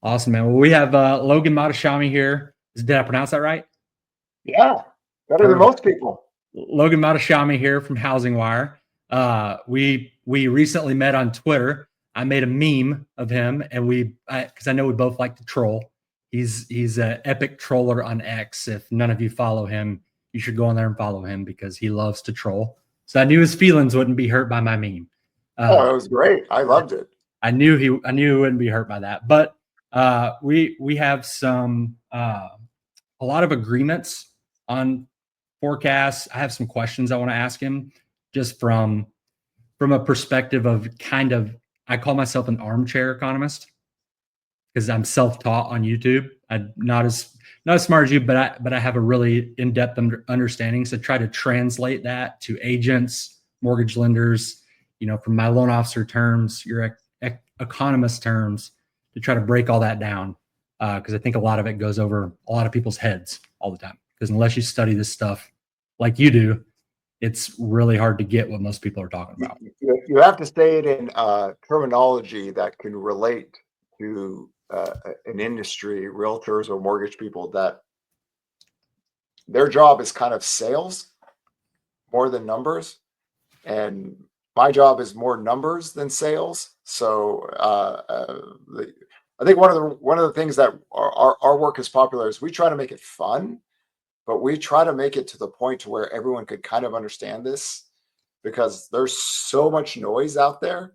Awesome, man. Well, we have Logan Mohtashami here. Did I pronounce that right? Yeah, better than most people. Logan Mohtashami here from HousingWire. We recently met on Twitter. I made a meme of him, and because I know we both like to troll. He's an epic troller on X. If none of you follow him, you should go on there and follow him because he loves to troll. So I knew his feelings wouldn't be hurt by my meme. Oh, it was great. I loved it. I knew he wouldn't be hurt by that. But we have a lot of agreements on forecasts. I have some questions I want to ask him, just from a perspective of I call myself an armchair economist because I'm self-taught on YouTube. I'm not as smart as you, but I have a really in-depth understanding. So try to translate that to agents, mortgage lenders, from my loan officer terms, your economist terms, to try to break all that down. Because I think a lot of it goes over a lot of people's heads all the time. Because unless you study this stuff like you do, it's really hard to get what most people are talking about. You have to say it in terminology that can relate to an industry, realtors or mortgage people, that their job is kind of sales more than numbers. And my job is more numbers than sales. So I think one of the things that our work is popular is we try to make it fun, but we try to make it to the point to where everyone could kind of understand this, because there's so much noise out there,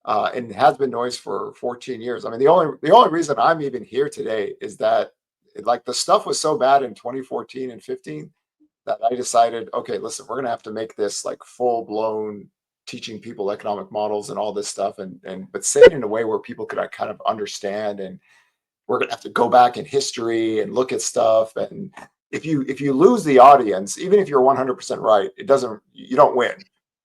and it has been noise for 14 years. I mean, the only reason I'm even here today is that the stuff was so bad in 2014 and 15 that I decided, okay, listen, we're gonna have to make this like full blown teaching people economic models and all this stuff, but say it in a way where people could kind of understand. And we're gonna have to go back in history and look at stuff. And if you lose the audience, even if you're 100% right, you don't win.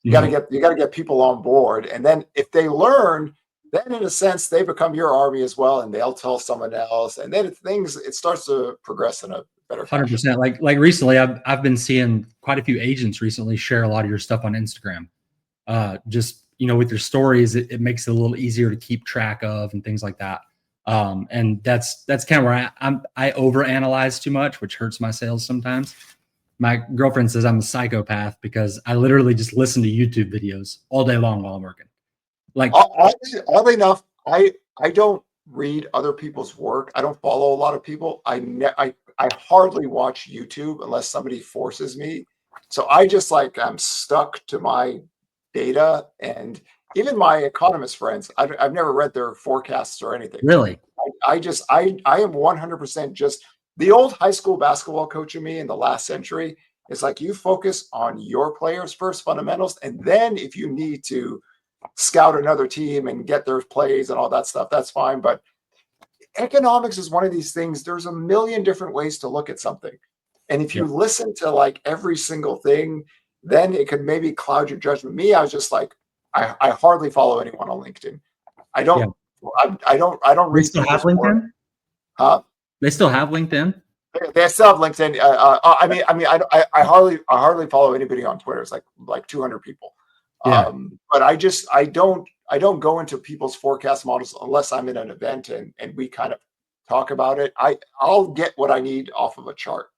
You got to get people on board, and then if they learn, then in a sense they become your army as well, and they'll tell someone else, and then it starts to progress in a better fashion. 100%. Like recently, I've been seeing quite a few agents recently share a lot of your stuff on Instagram. Just with your stories, it makes it a little easier to keep track of and things like that. And that's kind of where I overanalyze too much, which hurts my sales sometimes. My girlfriend says I'm a psychopath because I literally just listen to YouTube videos all day long while I'm working. Like, oddly enough, I don't read other people's work. I don't follow a lot of people. I hardly watch YouTube unless somebody forces me. So I'm stuck to my data, and even my economist friends, I've never read their forecasts or anything. Really? I am 100% just the old high school basketball coach in me in the last century. It's like, you focus on your players first, fundamentals, and then if you need to scout another team and get their plays and all that stuff, that's fine. But economics is one of these things. There's a million different ways to look at something. And if you listen to like every single thing, then it could maybe cloud your judgment. Me, I was just like, I hardly follow anyone on LinkedIn. I don't read. They still have LinkedIn? Huh? They still have LinkedIn? They still have LinkedIn. I hardly follow anybody on Twitter. It's like 200 people. Yeah. But I don't go into people's forecast models unless I'm in an event and we kind of talk about it. I'll get what I need off of a chart.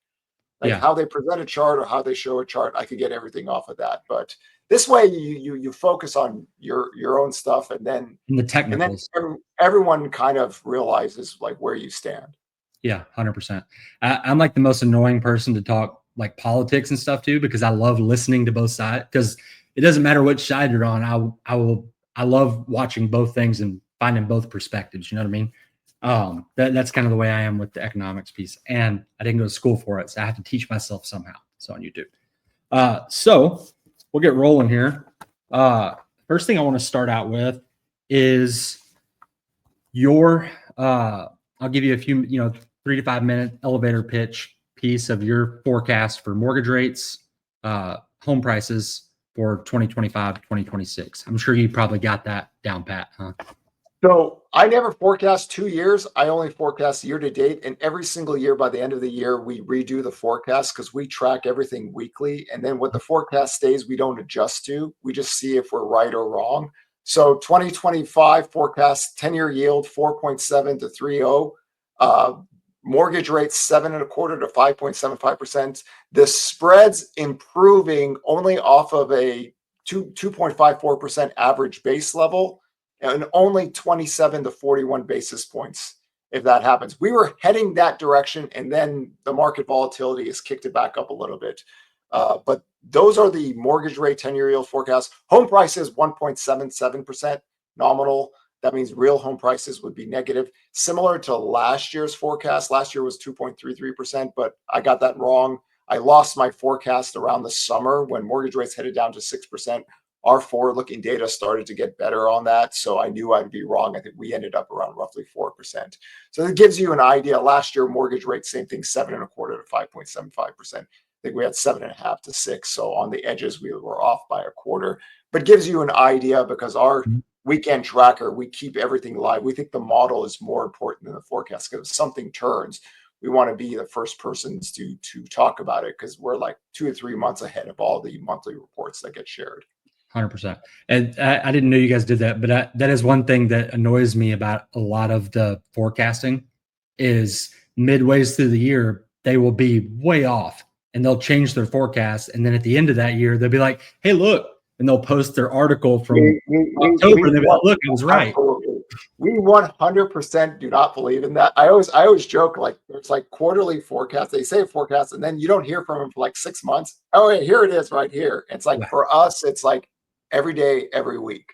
How they present a chart or how they show a chart, I could get everything off of that. But this way you focus on your own stuff, and then the technicals, and then everyone kind of realizes like where you stand. Yeah, 100%. I'm like the most annoying person to talk like politics and stuff too, because I love listening to both sides, because it doesn't matter which side you're on. I love watching both things and finding both perspectives. You know what I mean? That's kind of the way I am with the economics piece, and I didn't go to school for it, so I have to teach myself somehow. So on YouTube. So we'll get rolling here. First thing I want to start out with is your. I'll give you a few, 3 to 5 minute elevator pitch piece of your forecast for mortgage rates, home prices for 2025, 2026. I'm sure you probably got that down pat, huh? So I never forecast 2 years. I only forecast year to date. And every single year, by the end of the year, we redo the forecast because we track everything weekly. And then what the forecast stays, we don't adjust to. We just see if we're right or wrong. So 2025 forecast 10-year yield 4.7 to 3.0. Mortgage rates 7.25 to 5.75%. The spreads improving only off of a 2.54% average base level, and only 27 to 41 basis points if that happens. We were heading that direction, and then the market volatility has kicked it back up a little bit. But those are the mortgage rate 10-year yield forecasts. Home prices 1.77% nominal. That means real home prices would be negative, similar to last year's forecast. Last year was 2.33%, but I got that wrong. I lost my forecast around the summer when mortgage rates headed down to 6%. Our forward-looking data started to get better on that, so I knew I'd be wrong. I think we ended up around roughly 4%. So that gives you an idea. Last year, mortgage rate, same thing, 7.25 to 5.75%. I think we had 7.5 to 6. So on the edges, we were off by a quarter, but gives you an idea because our weekend tracker, we keep everything live. We think the model is more important than the forecast, because if something turns, we want to be the first persons to talk about it, because we're like 2 or 3 months ahead of all the monthly reports that get shared. 100%. And I didn't know you guys did that, but that is one thing that annoys me about a lot of the forecasting is midways through the year, they will be way off and they'll change their forecast. And then at the end of that year, they'll be like, hey, look, and they'll post their article from October. And they'll be like, look, it was right. Absolutely. We 100% do not believe in that. I always joke, like, there's like quarterly forecasts. They say forecasts, and then you don't hear from them for like 6 months. Oh, yeah, here it is right here. It's like, for us, it's like every day, every week.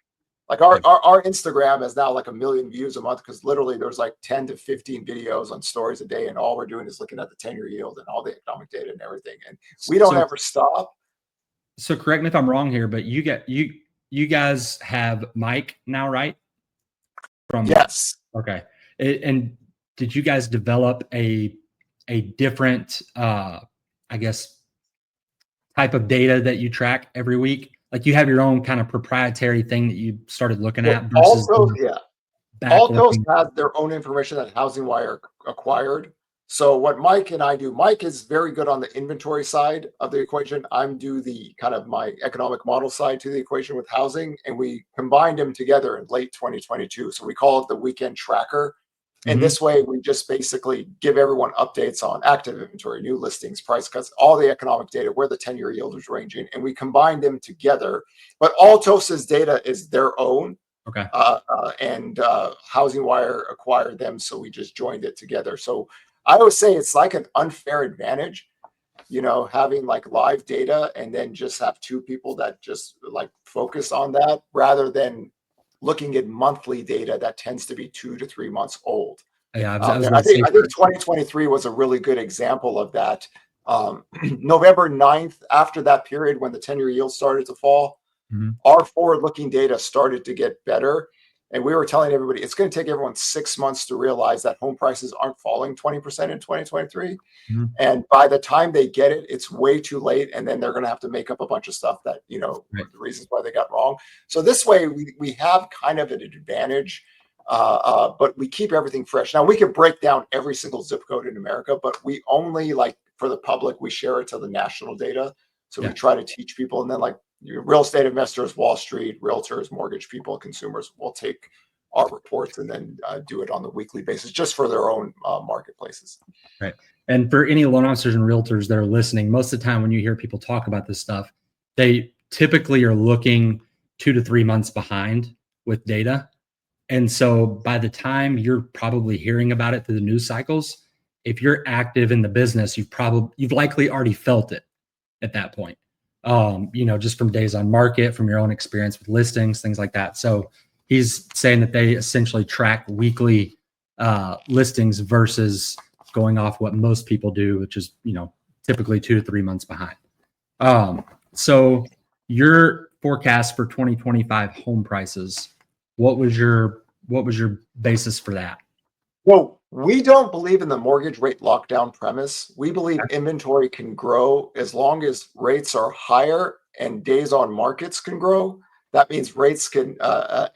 Like our Instagram is now like 1 million views a month, because literally there's like 10 to 15 videos on stories a day, and all we're doing is looking at the 10-year yield and all the economic data and everything. And we don't ever stop. So correct me if I'm wrong here, but you guys have Mike now, right? Yes. Okay. And did you guys develop a different, I guess, type of data that you track every week? Like you have your own kind of proprietary thing that you started looking at versus Altos has their own information that HousingWire acquired. So what Mike and I do, Mike is very good on the inventory side of the equation. I'm do the kind of my economic model side to the equation with housing, and we combined them together in late 2022. So we call it the weekend tracker. And this way, we just basically give everyone updates on active inventory, new listings, price cuts, all the economic data, where the 10-year yield is ranging, and we combine them together. But Altos's data is their own. Okay. And HousingWire acquired them, so we just joined it together. So I would say it's like an unfair advantage, having like live data and then just have two people that just like focus on that, rather than looking at monthly data that tends to be 2 to 3 months old. Yeah, I think 2023 was a really good example of that. November 9th, after that period when the 10-year yield started to fall, our forward-looking data started to get better. And we were telling everybody, it's going to take everyone 6 months to realize that home prices aren't falling 20% in 2023. And by the time they get it, it's way too late. And then they're going to have to make up a bunch of stuff that, the reasons why they got wrong. So this way we have kind of an advantage, but we keep everything fresh. Now we can break down every single zip code in America, but we only, like, for the public, we share it to the national data. So we try to teach people. And then, like, real estate investors, Wall Street, realtors, mortgage people, consumers will take our reports and then do it on the weekly basis just for their own marketplaces. Right. And for any loan officers and realtors that are listening, most of the time when you hear people talk about this stuff, they typically are looking 2 to 3 months behind with data. And so by the time you're probably hearing about it through the news cycles, if you're active in the business, you've likely already felt it at that point. Just from days on market, from your own experience with listings, things like that. So he's saying that they essentially track weekly listings versus going off what most people do, which is, typically 2 to 3 months behind. So your forecast for 2025 home prices, what was your basis for that? Well, we don't believe in the mortgage rate lockdown premise. We believe inventory can grow as long as rates are higher and days on markets can grow. That means rates can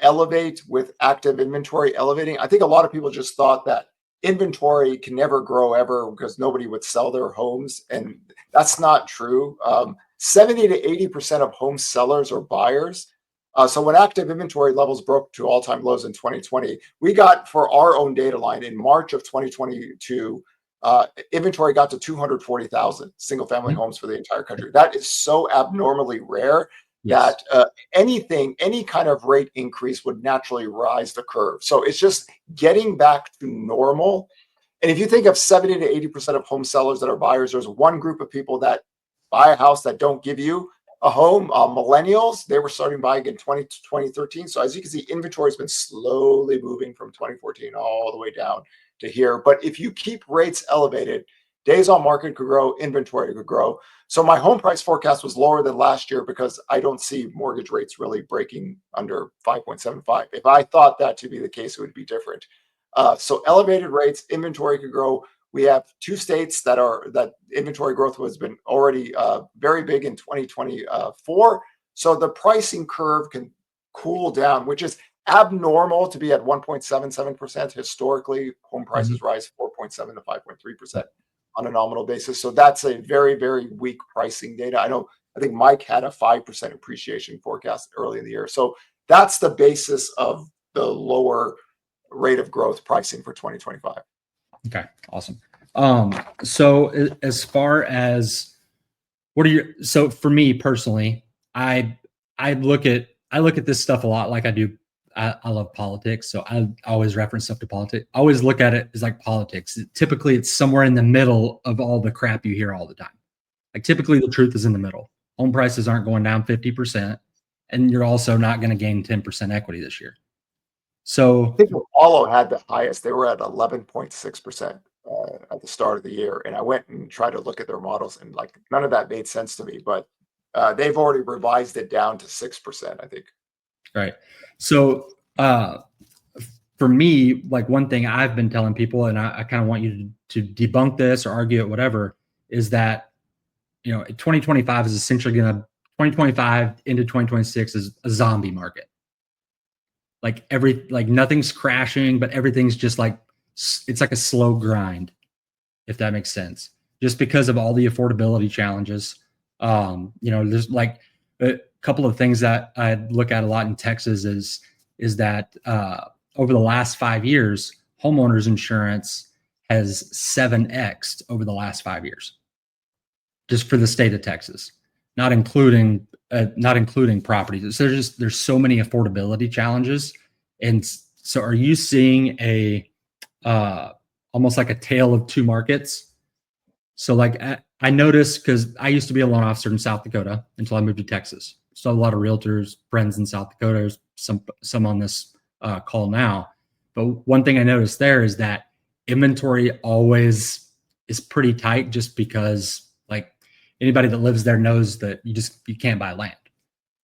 elevate with active inventory elevating. I think a lot of people just thought that inventory can never grow ever because nobody would sell their homes. And that's not true. 70 to 80% of home sellers or buyers So when active inventory levels broke to all-time lows in 2020, we got, for our own data line, in March of 2022, inventory got to 240,000 single-family Mhm. homes for the entire country. That is so abnormally rare Yes. that any kind of rate increase would naturally rise the curve. So it's just getting back to normal. And if you think of 70 to 80% of home sellers that are buyers, there's one group of people that buy a house that don't give you a home. Millennials, they were starting buying in 2013. So as you can see, inventory has been slowly moving from 2014 all the way down to here. But if you keep rates elevated, days on market could grow, inventory could grow. So my home price forecast was lower than last year because I don't see mortgage rates really breaking under 5.75. If I thought that to be the case, it would be different. So elevated rates, inventory could grow. We have two states that inventory growth has been already very big in 2024. So the pricing curve can cool down, which is abnormal to be at 1.77%. Historically, home Mhm. prices rise 4.7 to 5.3% on a nominal basis. So that's a very, very weak pricing data. I think Mike had a 5% appreciation forecast early in the year. So that's the basis of the lower rate of growth pricing for 2025. Okay, awesome. So as far as what are your, so for me personally, I I look at this stuff a lot like I do. I love politics, so I always reference stuff to politics. I always look at it as like politics. Typically, it's somewhere in the middle of all the crap you hear all the time. Like typically, the truth is in the middle. Home prices aren't going down 50%, and you're also not going to gain 10% equity this year. I So think Apollo had the highest. They were at 11.6% at the start of the year. And I went and tried to look at their models, and like none of that made sense to me. But they've already revised it down to 6%, I think. right. So for me, like one thing I've been telling people, and I kind of want you to debunk this or argue it, whatever, is that 2025 is essentially going to 2025 into 2026 is a zombie market. Like nothing's crashing, but everything's just like it's like a slow grind, if that makes sense. Just because of all the affordability challenges. There's like a couple of things that I look at a lot in Texas is that over the last 5 years, homeowners insurance has 7x'd over the last 5 years, just for the state of Texas, not including properties. So there's so many affordability challenges, and so are you seeing a uh, almost like a tale of two markets? So like I noticed because I used to be a loan officer in South Dakota until I moved to Texas. So a lot of realtors, friends in South Dakota, some on this call now. But one thing I noticed there is that inventory always is pretty tight, just because like anybody that lives there knows that you can't buy land.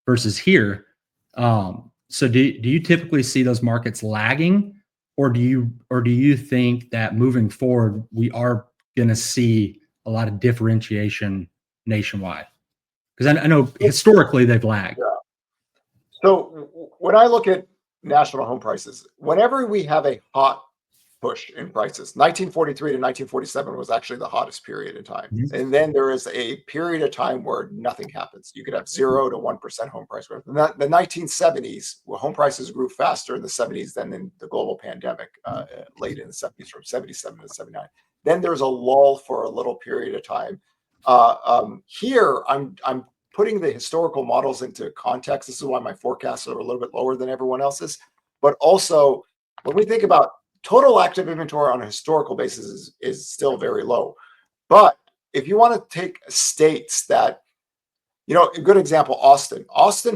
Versus here, so do you typically see those markets lagging, or do you think that moving forward we are going to see a lot of differentiation nationwide? Because I know historically they've lagged. Yeah. So when I look at national home prices, whenever we have a hot push in prices, 1943 to 1947 was actually the hottest period in time. Mhm. And then there is a period of time where nothing happens. You could have 0 to 1% home price growth. And the 1970s, well, home prices grew faster in the 70s than in the global pandemic late in the 70s, from 77 to 79. Then there's a lull for a little period of time. Here, I'm putting the historical models into context. This is why my forecasts are a little bit lower than everyone else's. But also, when we think about total active inventory on a historical basis is still very low. But if you want to take states that, a good example, Austin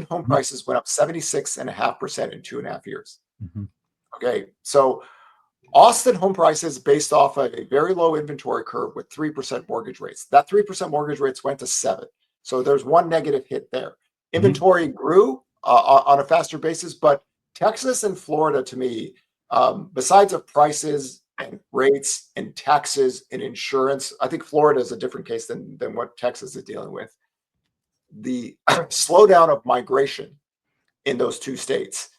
home Mhm. prices went up 76.5% in 2.5 years. Mhm. Okay. So Austin home prices based off of a very low inventory curve with 3% mortgage rates. That 3% mortgage rates went to 7. So there's one negative hit there. Mhm. Inventory grew on a faster basis, but Texas and Florida, to me, besides of prices and rates and taxes and insurance, I think Florida is a different case than what Texas is dealing with. The slowdown of migration in those two states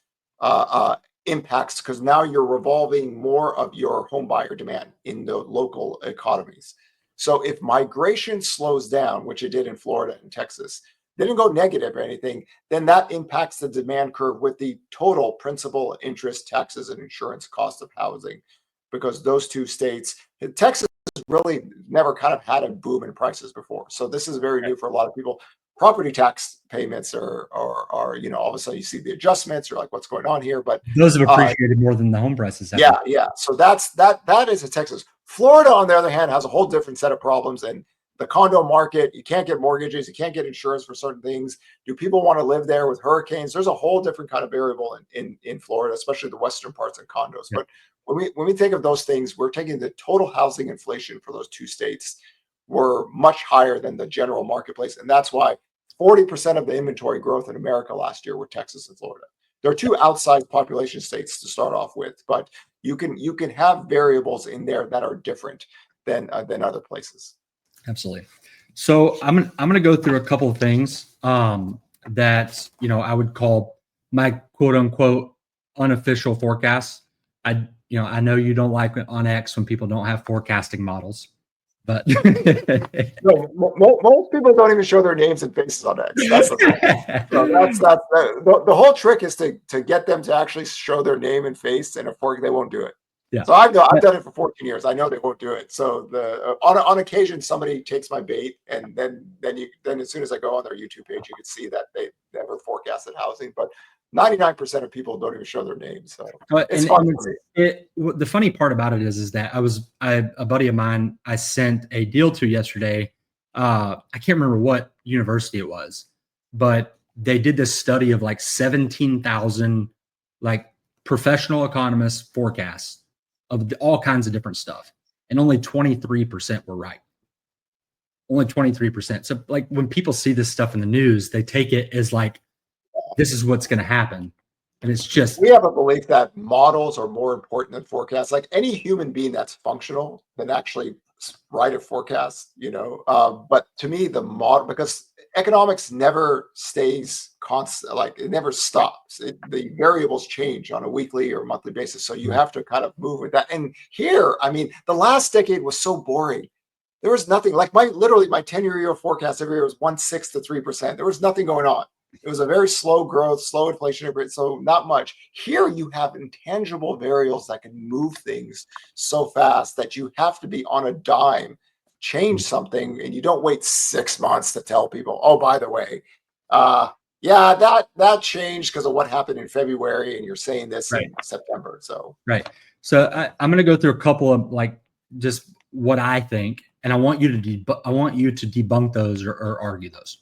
impacts, because now you're revolving more of your home buyer demand in the local economies. So if migration slows down, which it did in Florida and Texas, they didn't go negative or anything, then that impacts the demand curve with the total principal, interest, taxes, and insurance cost of housing, because those two states, Texas really never kind of had a boom in prices before. So this is very new for a lot of people. Property tax payments are all of a sudden you see the adjustments, you're like, what's going on here? But those have appreciated more than the home prices have. Yeah. So that is a Texas. Florida, on the other hand, has a whole different set of problems. And the condo market, you can't get mortgages, you can't get insurance for certain things. Do people want to live there with hurricanes? There's a whole different kind of variable in Florida, especially the western parts and condos. But when we think of those things, we're taking the total housing inflation for those two states were much higher than the general marketplace. And that's why 40% of the inventory growth in America last year were Texas and Florida. There are two outsized population states to start off with, but you can have variables in there that are different than other places. Absolutely. So I'm gonna go through a couple of things that I would call my quote unquote unofficial forecasts. I know you don't like it on X when people don't have forecasting models, but no, most people don't even show their names and faces on X. That's the thing. So that's the whole trick is to get them to actually show their name and face, and they won't do it. Yeah. So I've done it for 14 years. I know they won't do it. So on occasion somebody takes my bait, and then as soon as I go on their YouTube page, you can see that they never forecasted housing. But 99% of people don't even show their names. So it's fun for me. The funny part about it is that a buddy of mine I sent a deal to yesterday. I can't remember what university it was, but they did this study of like 17,000 like professional economists forecasts of all kinds of different stuff, and only 23% were right. Only 23%. So like when people see this stuff in the news, they take it as like, this is what's going to happen. And it's just, we have a belief that models are more important than forecasts. Like any human being that's functional than actually write a forecast, but to me, the model, because economics never stays constant, like it never stops. The variables change on a weekly or monthly basis. So you have to kind of move with that. And here, I mean, the last decade was so boring. There was nothing like my 10-year forecast every year was 1/6 to 3%. There was nothing going on. It was a very slow growth, slow inflation rate, so not much. Here you have intangible variables that can move things so fast that you have to be on a dime, change something, and you don't wait 6 months to tell people, oh, by the way, that changed because of what happened in February, and you're saying this in September. So I'm going to go through a couple of like just what I think, and I want you to debunk those or argue those.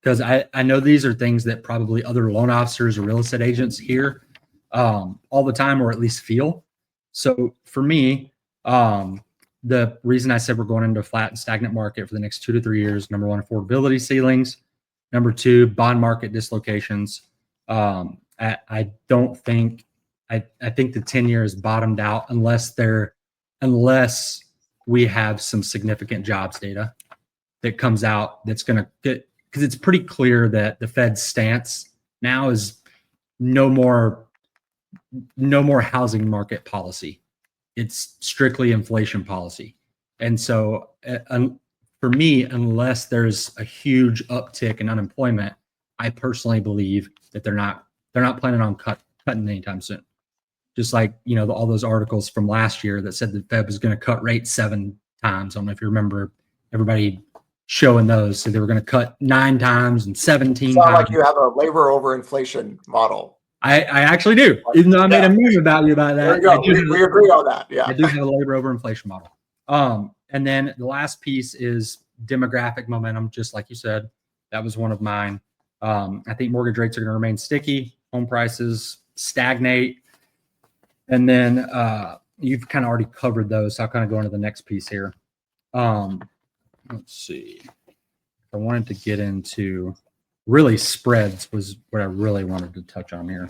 Because I know these are things that probably other loan officers or real estate agents hear all the time, or at least feel. So for me, the reason I said we're going into a flat and stagnant market for the next 2 to 3 years, number one, affordability ceilings. Number two, bond market dislocations. I don't think, I think the 10-year is bottomed out unless we have some significant jobs data that comes out that's going to get, because it's pretty clear that the Fed's stance now is no more housing market policy. It's strictly inflation policy. And so for me, unless there's a huge uptick in unemployment, I personally believe that they're not planning on cutting anytime soon. Just like, all those articles from last year that said the Fed was going to cut rates 7 times. I don't know if you remember everybody showing those. So they were going to cut 9 times and 17 times. Like you have a labor over inflation model. I actually do. Even though I made a meme about that. There you go. We agree on that. Yeah. I do have a labor over inflation model. And then the last piece is demographic momentum, just like you said. That was one of mine. I think mortgage rates are going to remain sticky, home prices stagnate. And then you've kind of already covered those. So I'll kind of go into the next piece here. Let's see. I wanted to get into really spreads was what I really wanted to touch on here.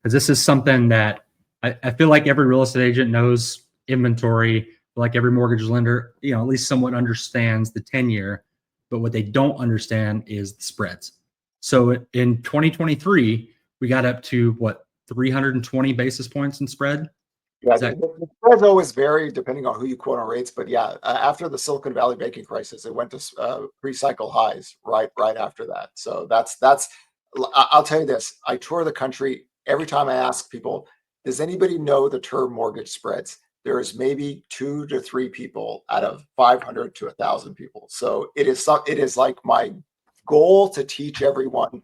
Because this is something that I feel like every real estate agent knows inventory, like every mortgage lender, at least somewhat understands the 10-year, but what they don't understand is the spreads. So in 2023, we got up to 320 basis points in spread. Yeah, Is that the spreads always vary depending on who you quote on rates, but yeah, after the Silicon Valley banking crisis, it went to pre-cycle highs right after that. So I'll tell you this: I tour the country. Every time I ask people, does anybody know the term mortgage spreads? There is maybe 2 to 3 people out of 500 to 1,000 people. So it is like my goal to teach everyone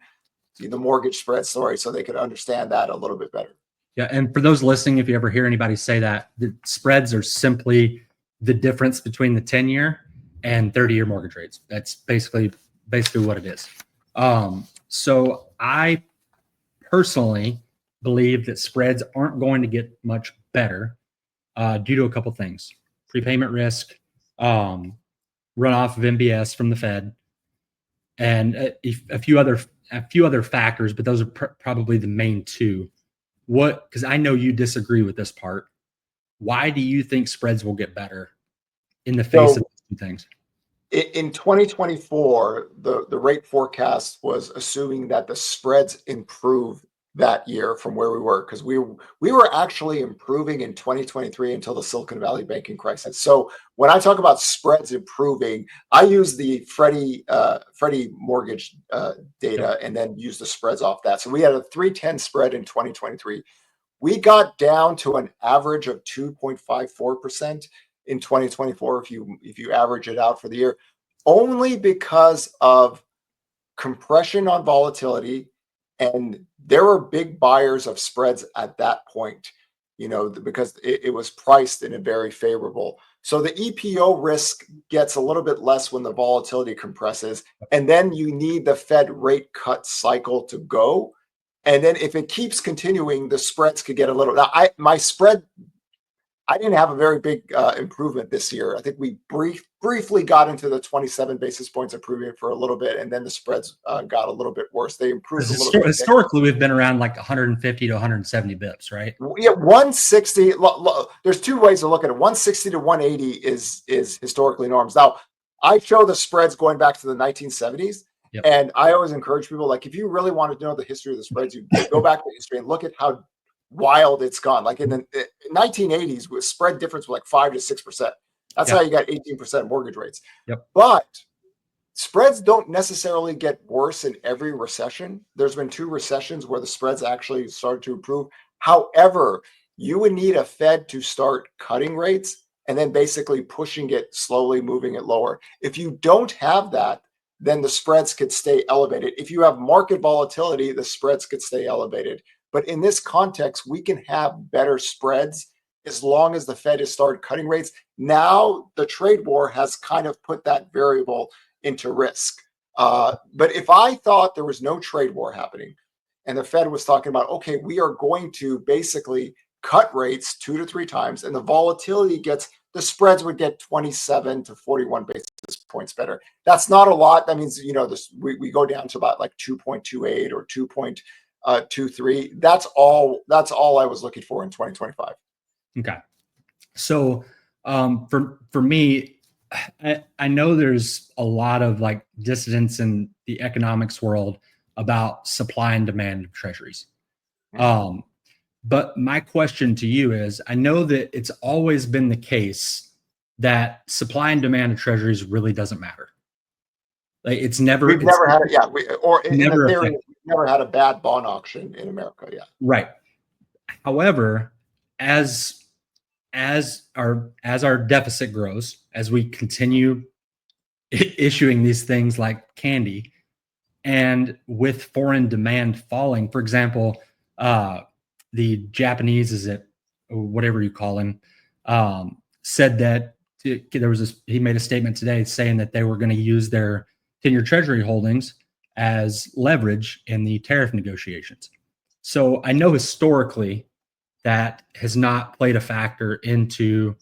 the mortgage spread story so they could understand that a little bit better. Yeah, and for those listening, if you ever hear anybody say that, the spreads are simply the difference between the 10-year and 30-year mortgage rates. That's basically what it is. So I personally believe that spreads aren't going to get much better due to a couple things: prepayment risk, runoff of MBS from the Fed, and a few other factors. But those are probably the main two. Because I know you disagree with this part. Why do you think spreads will get better in the face of these two things? In 2024, the rate forecast was assuming that the spreads improve that year from where we were, because we were actually improving in 2023 until the Silicon Valley banking crisis. So when I talk about spreads improving, I use the Freddie mortgage data and then use the spreads off that. So we had a 310 spread in 2023. We got down to an average of 2.54% in 2024 if you average it out for the year, only because of compression on volatility, and there were big buyers of spreads at that point, because it was priced in a very favorable. So the EPO risk gets a little bit less when the volatility compresses, and then you need the Fed rate cut cycle to go. And then if it keeps continuing, the spreads could get a little. Now, I didn't have a very big improvement this year. I think we briefly got into the 27 basis points improvement for a little bit, and then the spreads got a little bit worse. They improved a little bit. Historically, we've been around like 150 to 170 bips, right? Yeah, 160. There's two ways to look at it. 160 to 180 is historically norms. Now, I show the spreads going back to the 1970s. Yep. And I always encourage people, like, if you really want to know the history of the spreads, you go back to history and look at how wild it's gone. Like in the 1980s, with spread difference was like 5 to 6%. That's how you got 18% mortgage rates. Yep. But spreads don't necessarily get worse in every recession. There's been 2 recessions where the spreads actually started to improve. However, you would need a Fed to start cutting rates and then basically pushing it, slowly moving it lower. If you don't have that, then the spreads could stay elevated. If you have market volatility, the spreads could stay elevated. But in this context, we can have better spreads as long as the Fed has started cutting rates. Now, the trade war has kind of put that variable into risk. But if I thought there was no trade war happening and the Fed was talking about, okay, we are going to basically cut rates 2 to 3 times, and the volatility the spreads would get 27 to 41 basis points better. That's not a lot. That means, we go down to about like 2.28 or 2.23. That's all I was looking for in 2025. Okay. So for me, I know there's a lot of like dissidence in the economics world about supply and demand of treasuries. But my question to you is, I know that it's always been the case that supply and demand of treasuries really doesn't matter. Like we've never had it. Yeah. We've never had a bad bond auction in America. Yeah. Right. However, as our deficit grows, as we continue issuing these things like candy, and with foreign demand falling, for example, the Japanese, is it whatever you call him, said that he made a statement today saying that they were going to use their 10-year treasury holdings as leverage in the tariff negotiations. So I know historically that has not played a factor into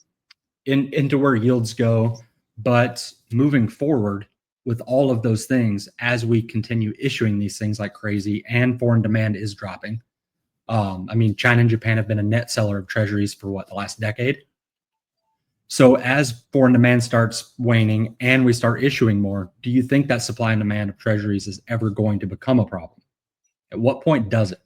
where yields go, but moving forward with all of those things, as we continue issuing these things like crazy and foreign demand is dropping. China and Japan have been a net seller of treasuries for the last decade. So as foreign demand starts waning and we start issuing more, do you think that supply and demand of treasuries is ever going to become a problem? At what point does it?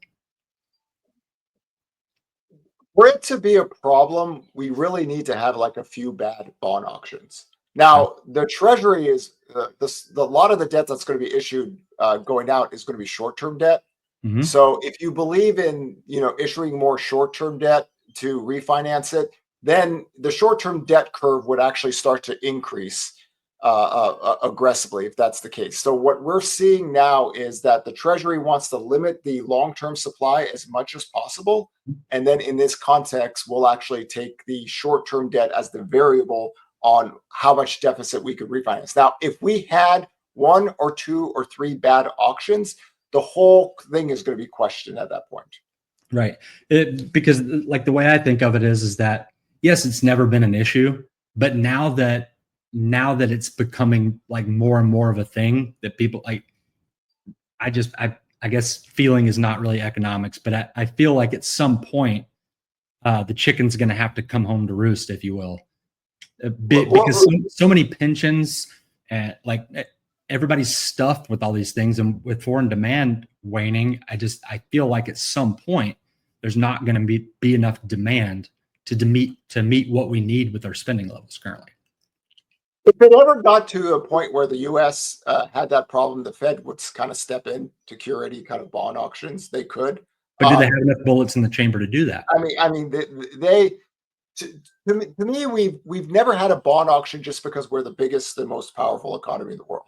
For it to be a problem, we really need to have like a few bad bond auctions. Okay. Now, the Treasury is a lot of the debt that's going to be issued going out is going to be short-term debt. Hmm. So if you believe in, issuing more short-term debt to refinance it, then the short-term debt curve would actually start to increase aggressively if that's the case. So what we're seeing now is that the Treasury wants to limit the long-term supply as much as possible. And then in this context, we'll actually take the short-term debt as the variable on how much deficit we could refinance. Now, if we had one or two or three bad auctions, the whole thing is going to be questioned at that point. Right. Because like the way I think of it is that yes, it's never been an issue, but now that it's becoming like more and more of a thing that people like, I guess feeling is not really economics, but I feel like at some point the chicken's going to have to come home to roost, if you will, because so many pensions and like everybody's stuffed with all these things, and with foreign demand waning, I feel like at some point there's not going to be enough demand to meet what we need with our spending levels currently. If it ever got to a point where the U.S. Had that problem, the Fed would kind of step in to cure any kind of bond auctions. They could. But do they have enough bullets in the chamber to do that? They to me, we've never had a bond auction just because we're the biggest and most powerful economy in the world.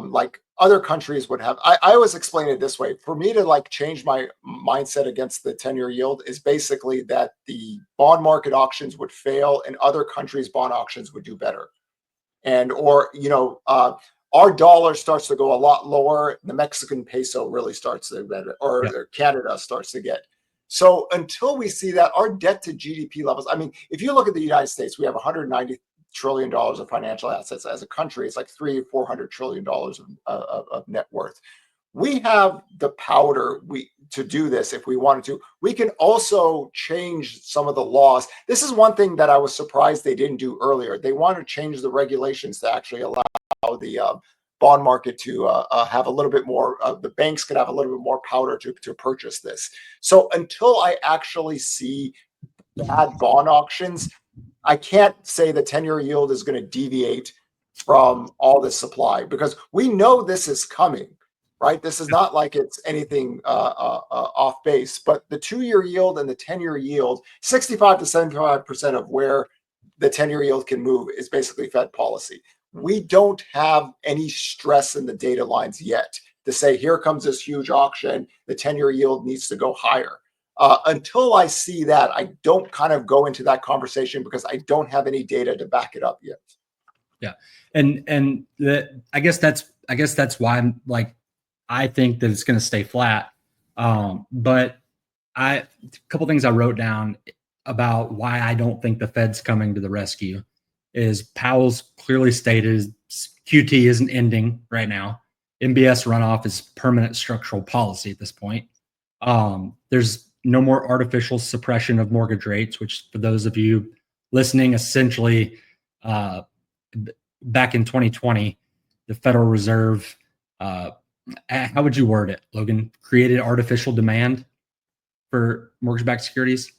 Like other countries would have. I always explain it this way. For me to like change my mindset against the 10-year yield is basically that the bond market auctions would fail and other countries' bond auctions would do better. And our dollar starts to go a lot lower. The Mexican peso really starts to get, or Canada starts to get. So until we see that, our debt to GDP levels. I mean, if you look at the United States, we have 190 trillion dollars of financial assets as a country. It's like $300-400 trillion of net worth. We have the powder to do this if we wanted to. We can also change some of the laws. This is one thing that I was surprised they didn't do earlier. They want to change the regulations to actually allow the bond market to have a little bit more. The banks could have a little bit more powder to purchase this. So until I actually see bad bond auctions, I can't say the 10-year yield is going to deviate from all this supply because we know this is coming. Right, this is not like it's anything off base, but the 2-year yield and the 10-year yield, 65 to 75% of where the 10-year yield can move is basically Fed policy. We don't have any stress in the data lines yet to say, here comes this huge auction, the 10-year yield needs to go higher. Until I see that, I don't kind of go into that conversation because I don't have any data to back it up yet. Yeah, and I guess that's why I'm like, I think that it's going to stay flat. But a couple things I wrote down about why I don't think the Fed's coming to the rescue is Powell's clearly stated QT isn't ending right now. MBS runoff is permanent structural policy at this point. There's no more artificial suppression of mortgage rates, which for those of you listening, essentially back in 2020, the Federal Reserve, how would you word it, Logan? Created artificial demand for mortgage-backed securities?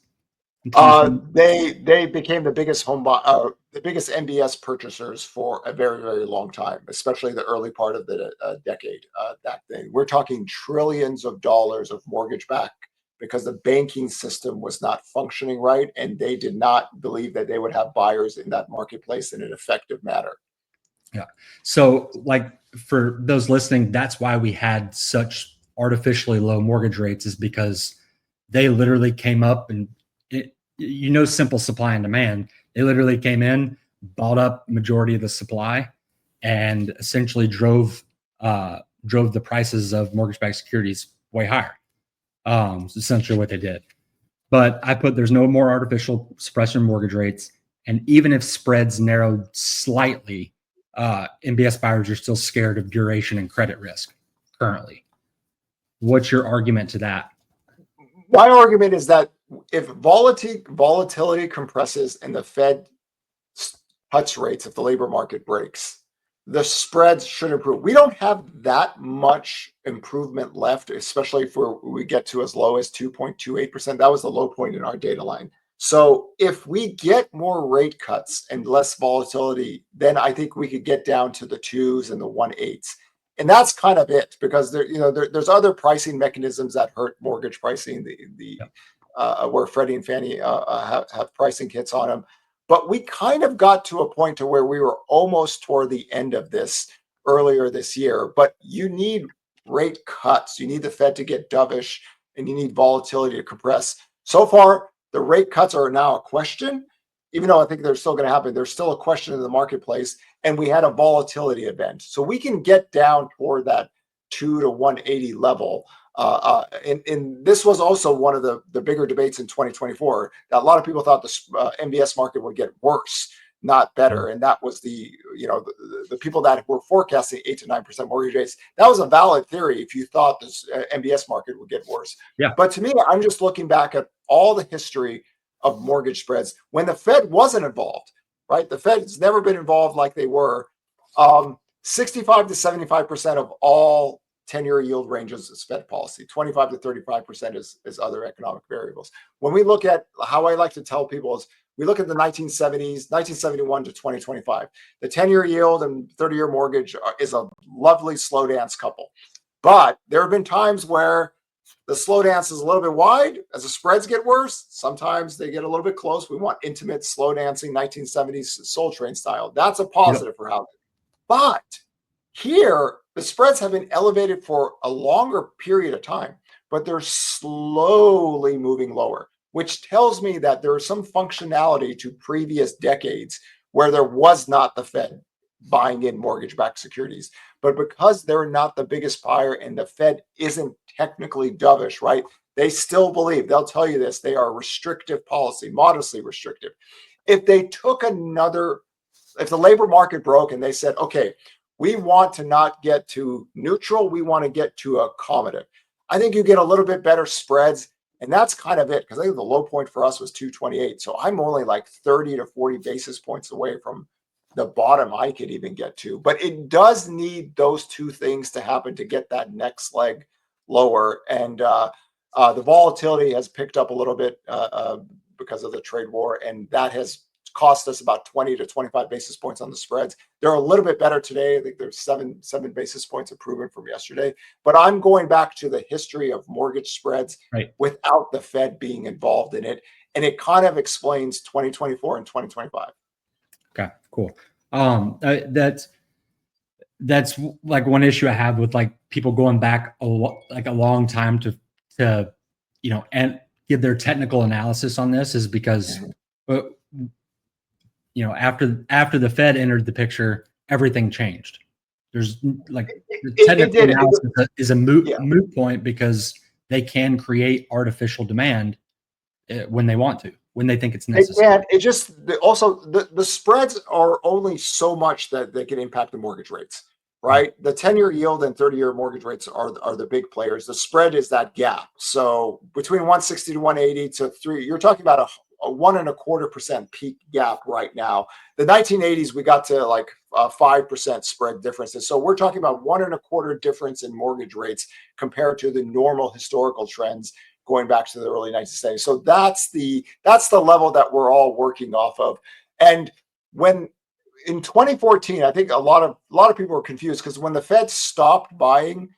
They became the biggest the biggest MBS purchasers for a very, very long time, especially the early part of the decade. That thing, we're talking trillions of dollars of mortgage-backed because the banking system was not functioning right, and they did not believe that they would have buyers in that marketplace in an effective manner. Yeah. So, like for those listening, that's why we had such artificially low mortgage rates, is because they literally came up and simple supply and demand. They literally came in, bought up majority of the supply, and essentially drove the prices of mortgage-backed securities way higher. It's essentially what they did. But I put there's no more artificial suppression of mortgage rates, and even if spreads narrowed slightly, MBS buyers are still scared of duration and credit risk currently. What's your argument to that? My argument is that if volatility compresses and the Fed cuts rates, if the labor market breaks, the spreads should improve. We don't have that much improvement left, especially if we get to as low as 2.28%. That was the low point in our data line. So if we get more rate cuts and less volatility, then I think we could get down to the 2s and the 1/8s. And that's kind of it, because there's other pricing mechanisms that hurt mortgage pricing, where Freddie and Fannie have pricing hits on them. But we kind of got to a point to where we were almost toward the end of this earlier this year. But you need rate cuts. You need the Fed to get dovish, and you need volatility to compress. So far, the rate cuts are now a question, even though I think they're still going to happen. There's still a question in the marketplace, and we had a volatility event. So we can get down toward that 2 to 180 level. And this was also one of the bigger debates in 2024, that a lot of people thought the MBS market would get worse, not better. And that was the people that were forecasting 8 to 9% mortgage rates. That was a valid theory if you thought this MBS market would get worse. Yeah. But to me, I'm just looking back at all the history of mortgage spreads when the Fed wasn't involved, right? The Fed's never been involved like they were. 65 to 75% of all 10-year yield ranges is Fed policy. 25 to 35% is other economic variables. When we look at how I like to tell people is, we look at the 1970s, 1971 to 2025. The 10-year yield and 30-year mortgage is a lovely slow dance couple. But there have been times where the slow dance is a little bit wide as the spreads get worse. Sometimes they get a little bit close. We want intimate slow dancing 1970s Soul Train style. That's a positive for housing. But here, the spreads have been elevated for a longer period of time, but they're slowly moving lower, which tells me that there is some functionality to previous decades where there was not the Fed buying in mortgage-backed securities. But because they're not the biggest buyer and the Fed isn't technically dovish, right? They still believe, they'll tell you this, they are restrictive policy, modestly restrictive. If they took if the labor market broke and they said, okay, we want to not get to neutral, we want to get to accommodative, I think you get a little bit better spreads. And that's kind of it, because I think the low point for us was 228. So I'm only like 30 to 40 basis points away from the bottom I could even get to. But it does need those two things to happen to get that next leg lower. And the volatility has picked up a little bit because of the trade war, and that has cost us about 20 to 25 basis points on the spreads. They're a little bit better today. I think there's seven basis points improvement from yesterday. But I'm going back to the history of mortgage spreads without the Fed being involved in it. And it kind of explains 2024 and 2025. Okay, cool. That's like one issue I have with like people going back a long time to and give their technical analysis on this, is because after the Fed entered the picture, everything changed. There's like the technical analysis is a moot point, because they can create artificial demand when they want to, when they think it's necessary. And it just also the spreads are only so much that they can impact the mortgage rates, right? The 10-year yield and 30-year mortgage rates are the big players. The spread is that gap. So between 160 to 180 to 3, you're talking about a 1.25% peak gap right now. The 1980s, we got to like 5% spread differences. So we're talking about 1.25 difference in mortgage rates compared to the normal historical trends going back to the early 1970s. So that's the level that we're all working off of. And when in 2014, I think a lot of people were confused, because when the Fed stopped buying,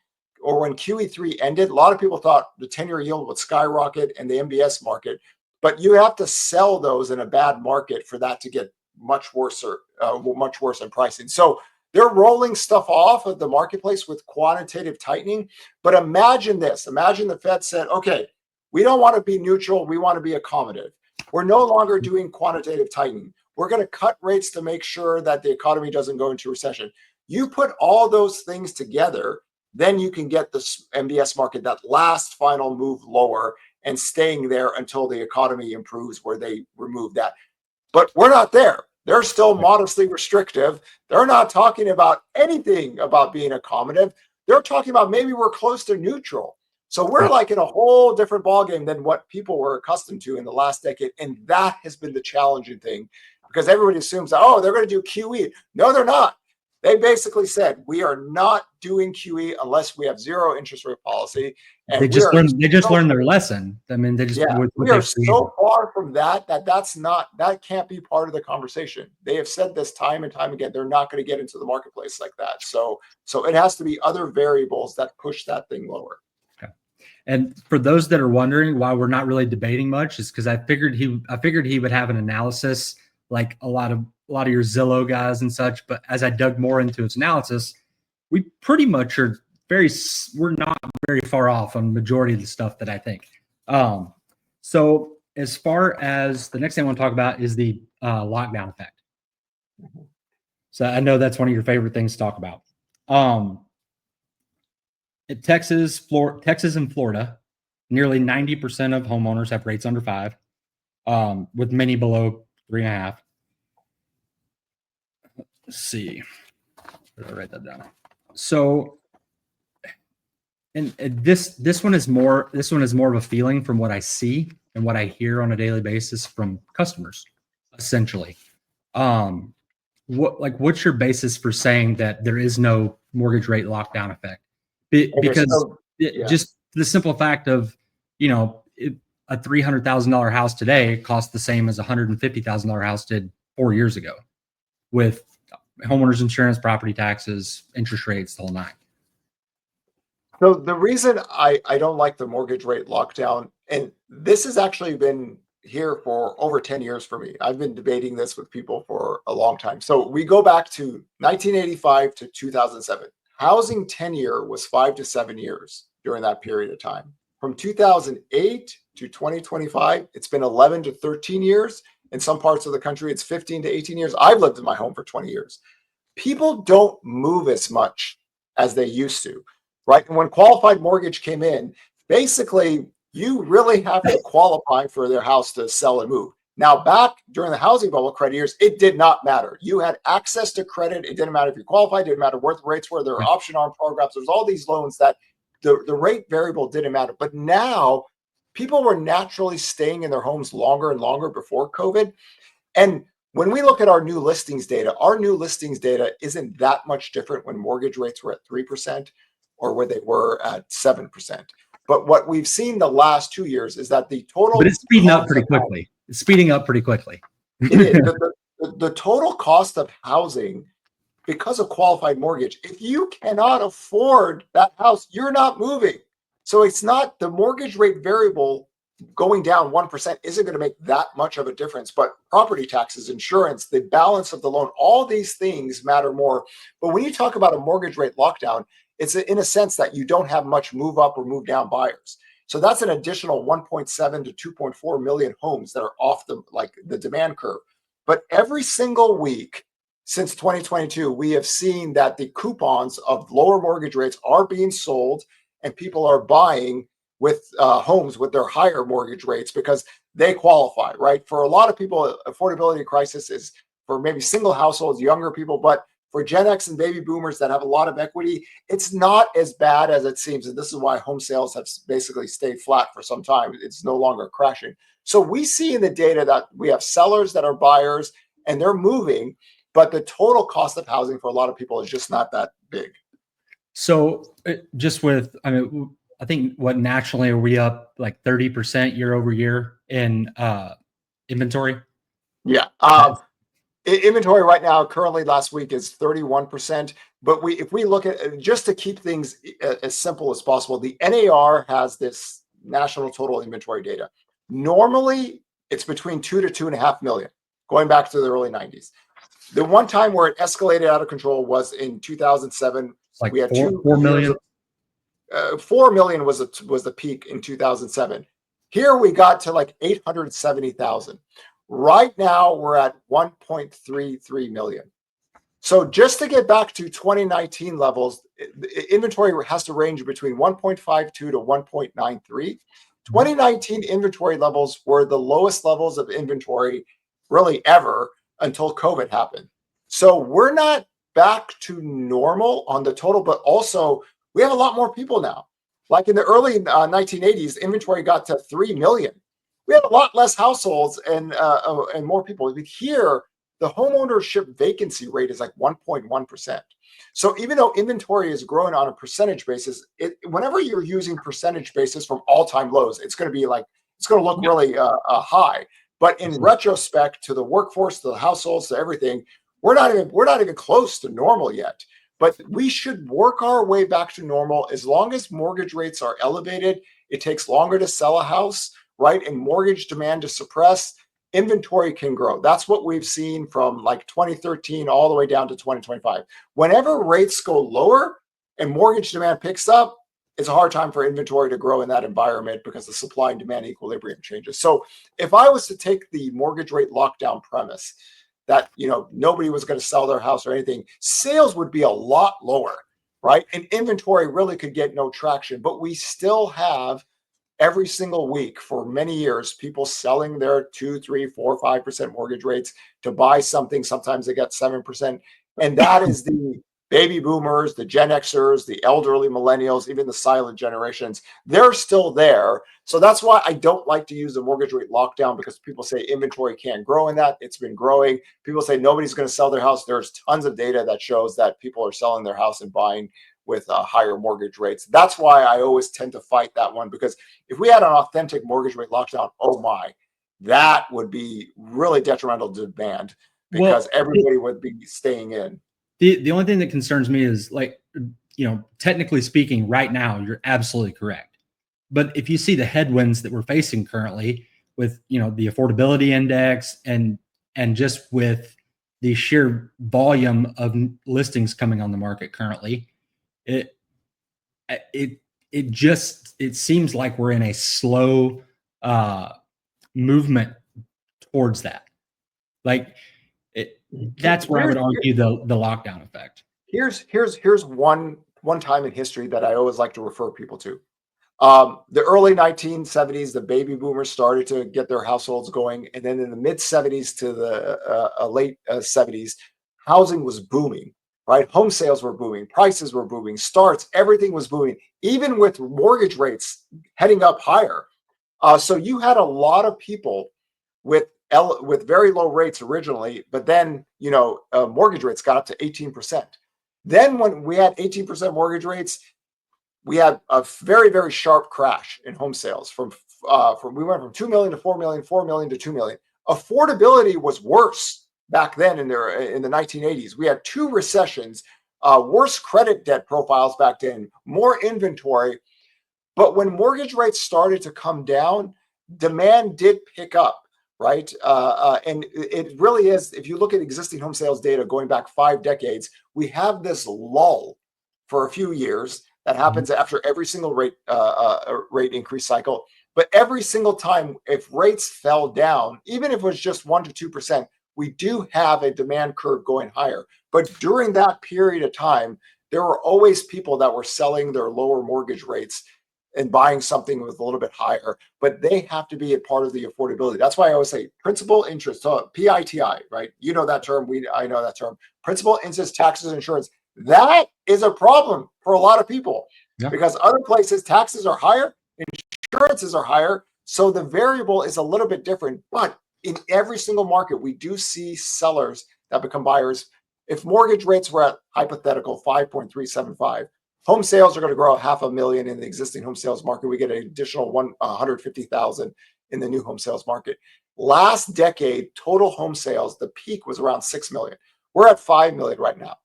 or when QE3 ended, a lot of people thought the 10-year yield would skyrocket and the MBS market. But you have to sell those in a bad market for that to get much worse in pricing. So they're rolling stuff off of the marketplace with quantitative tightening. But imagine this. Imagine the Fed said, okay, we don't want to be neutral. We want to be accommodative. We're no longer doing quantitative tightening. We're going to cut rates to make sure that the economy doesn't go into recession. You put all those things together, then you can get this MBS market, that last final move lower, and staying there until the economy improves, where they remove that. But we're not there. They're still modestly restrictive. They're not talking about anything about being accommodative. They're talking about maybe we're close to neutral. So we're like in a whole different ballgame than what people were accustomed to in the last decade. And that has been the challenging thing, because everybody assumes, oh, they're going to do QE. No, they're not. They basically said, we are not doing QE unless we have zero interest rate policy. And we are They just learned their lesson. I mean, they just, yeah, with what we are they've created. so far from that can't be part of the conversation. They have said this time and time again. They're not going to get into the marketplace like that. So it has to be other variables that push that thing lower. Okay. And for those that are wondering why we're not really debating much, is because I figured he would have an analysis like a lot of your Zillow guys and such. But as I dug more into its analysis, we pretty much we're not very far off on majority of the stuff that I think. So as far as the next thing I want to talk about is the lockdown effect. So I know that's one of your favorite things to talk about. In Texas and Florida, nearly 90% of homeowners have rates under 5, with many below 3.5. Let's see. Where did I write that down? So, and this one is more of a feeling from what I see and what I hear on a daily basis from customers, essentially. What's your basis for saying that there is no mortgage rate lockdown effect? Because just the simple fact of, a $300,000 house today costs the same as a $150,000 house did 4 years ago, with homeowners insurance, property taxes, interest rates, the whole nine. So the reason I don't like the mortgage rate lockdown, and this has actually been here for over 10 years for me. I've been debating this with people for a long time. So we go back to 1985 to 2007. Housing tenure was 5 to 7 years during that period of time. From 2008 to 2025, it's been 11 to 13 years. In some parts of the country, it's 15 to 18 years. I've lived in my home for 20 years. People don't move as much as they used to, right? And when qualified mortgage came in, basically, you really have to qualify for their house to sell and move. Now, back during the housing bubble credit years, it did not matter. You had access to credit. It didn't matter if you qualified. It didn't matter what the rates were. There were option arm programs. There's all these loans that the rate variable didn't matter. But now people were naturally staying in their homes longer and longer before COVID. And when we look at our new listings data isn't that much different when mortgage rates were at 3% or where they were at 7%. But what we've seen the last 2 years is that the total— But it's speeding up pretty quickly. It's speeding up pretty quickly. It is. The total cost of housing, because of qualified mortgage, if you cannot afford that house, you're not moving. So it's not the mortgage rate variable going down 1% isn't going to make that much of a difference. But property taxes, insurance, the balance of the loan, all these things matter more. But when you talk about a mortgage rate lockdown, it's in a sense that you don't have much move up or move down buyers. So that's an additional 1.7 to 2.4 million homes that are off the demand curve. But every single week since 2022, we have seen that the coupons of lower mortgage rates are being sold and people are buying with homes with their higher mortgage rates because they qualify, right? For a lot of people, affordability crisis is for maybe single households, younger people, but for Gen X and baby boomers that have a lot of equity, it's not as bad as it seems. And this is why home sales have basically stayed flat for some time. It's no longer crashing. So we see in the data that we have sellers that are buyers and they're moving, but the total cost of housing for a lot of people is just not that big. So I think nationally are we up like 30% year over year in inventory? Yeah. Inventory right now, currently last week is 31%. But if we look at, just to keep things as simple as possible, the NAR has this national total inventory data. Normally, it's between 2 to 2.5 million, going back to the early 90s. The one time where it escalated out of control was in 2007. Like we had 4 million. 4 million was the peak in 2007. Here we got to like 870,000. Right now we're at 1.33 million. So just to get back to 2019 levels, inventory has to range between 1.52 to 1.93. 2019 inventory levels were the lowest levels of inventory really ever until COVID happened. So we're not back to normal on the total, but also we have a lot more people now. Like in the early 1980s, inventory got to 3 million. We have a lot less households and more people. Here, the homeownership vacancy rate is like 1.1%. So even though inventory is growing on a percentage basis, whenever you're using percentage basis from all-time lows, it's going to be like, it's going to look really high. But in retrospect, to the workforce, to the households, to everything, we're not even close to normal yet. But we should work our way back to normal. As long as mortgage rates are elevated, it takes longer to sell a house, right? And mortgage demand to suppress, inventory can grow. That's what we've seen from like 2013 all the way down to 2025. Whenever rates go lower and mortgage demand picks up, it's a hard time for inventory to grow in that environment because the supply and demand equilibrium changes. So if I was to take the mortgage rate lockdown premise that, you know, nobody was going to sell their house or anything, sales would be a lot lower, right? And inventory really could get no traction, but we still have every single week for many years, people selling their 2, 3, 4, 5% mortgage rates to buy something. Sometimes they get 7%. And that is the baby boomers, the Gen Xers, the elderly millennials, even the silent generations. They're still there. So that's why I don't like to use the mortgage rate lockdown, because people say inventory can't grow in that. It's been growing. People say nobody's going to sell their house. There's tons of data that shows that people are selling their house and buying with higher mortgage rates. That's why I always tend to fight that one, because if we had an authentic mortgage rate lockdown, oh my, that would be really detrimental to demand, because everybody would be staying in. The only thing that concerns me is, like, you know, technically speaking, right now, you're absolutely correct. But if you see the headwinds that we're facing currently with, you know, the affordability index and just with the sheer volume of listings coming on the market currently, it seems like we're in a slow movement towards that. Like, that's where I would argue the lockdown effect. Here's one time in history that I always like to refer people to. The early 1970s, the baby boomers started to get their households going, and then in the mid 70s to the late 70s, housing was booming. Right, home sales were booming, prices were booming, starts, everything was booming, even with mortgage rates heading up higher. So you had a lot of people with very low rates originally, but then, you know, mortgage rates got up to 18%. Then when we had 18% mortgage rates, we had a very, very sharp crash in home sales. We went from 2 million to 4 million, 4 million to 2 million. Affordability was worse back then in the 1980s. We had 2 recessions, worse credit debt profiles back then, more inventory. But when mortgage rates started to come down, demand did pick up, right? And it really is, if you look at existing home sales data going back 5 decades, we have this lull for a few years that happens after every single rate increase cycle. But every single time, if rates fell down, even if it was just 1 to 2%, we do have a demand curve going higher. But during that period of time, there were always people that were selling their lower mortgage rates and buying something with a little bit higher, but they have to be a part of the affordability. That's why I always say principal, interest, so PITI, right? You know that term, I know that term. Principal, interest, taxes, insurance. That is a problem for a lot of people because other places taxes are higher, insurances are higher, so the variable is a little bit different. But in every single market, we do see sellers that become buyers. If mortgage rates were at hypothetical 5.375, home sales are going to grow 500,000 in the existing home sales market. We get an additional 150,000 in the new home sales market. Last decade, total home sales, the peak was around 6 million. We're at 5 million right now.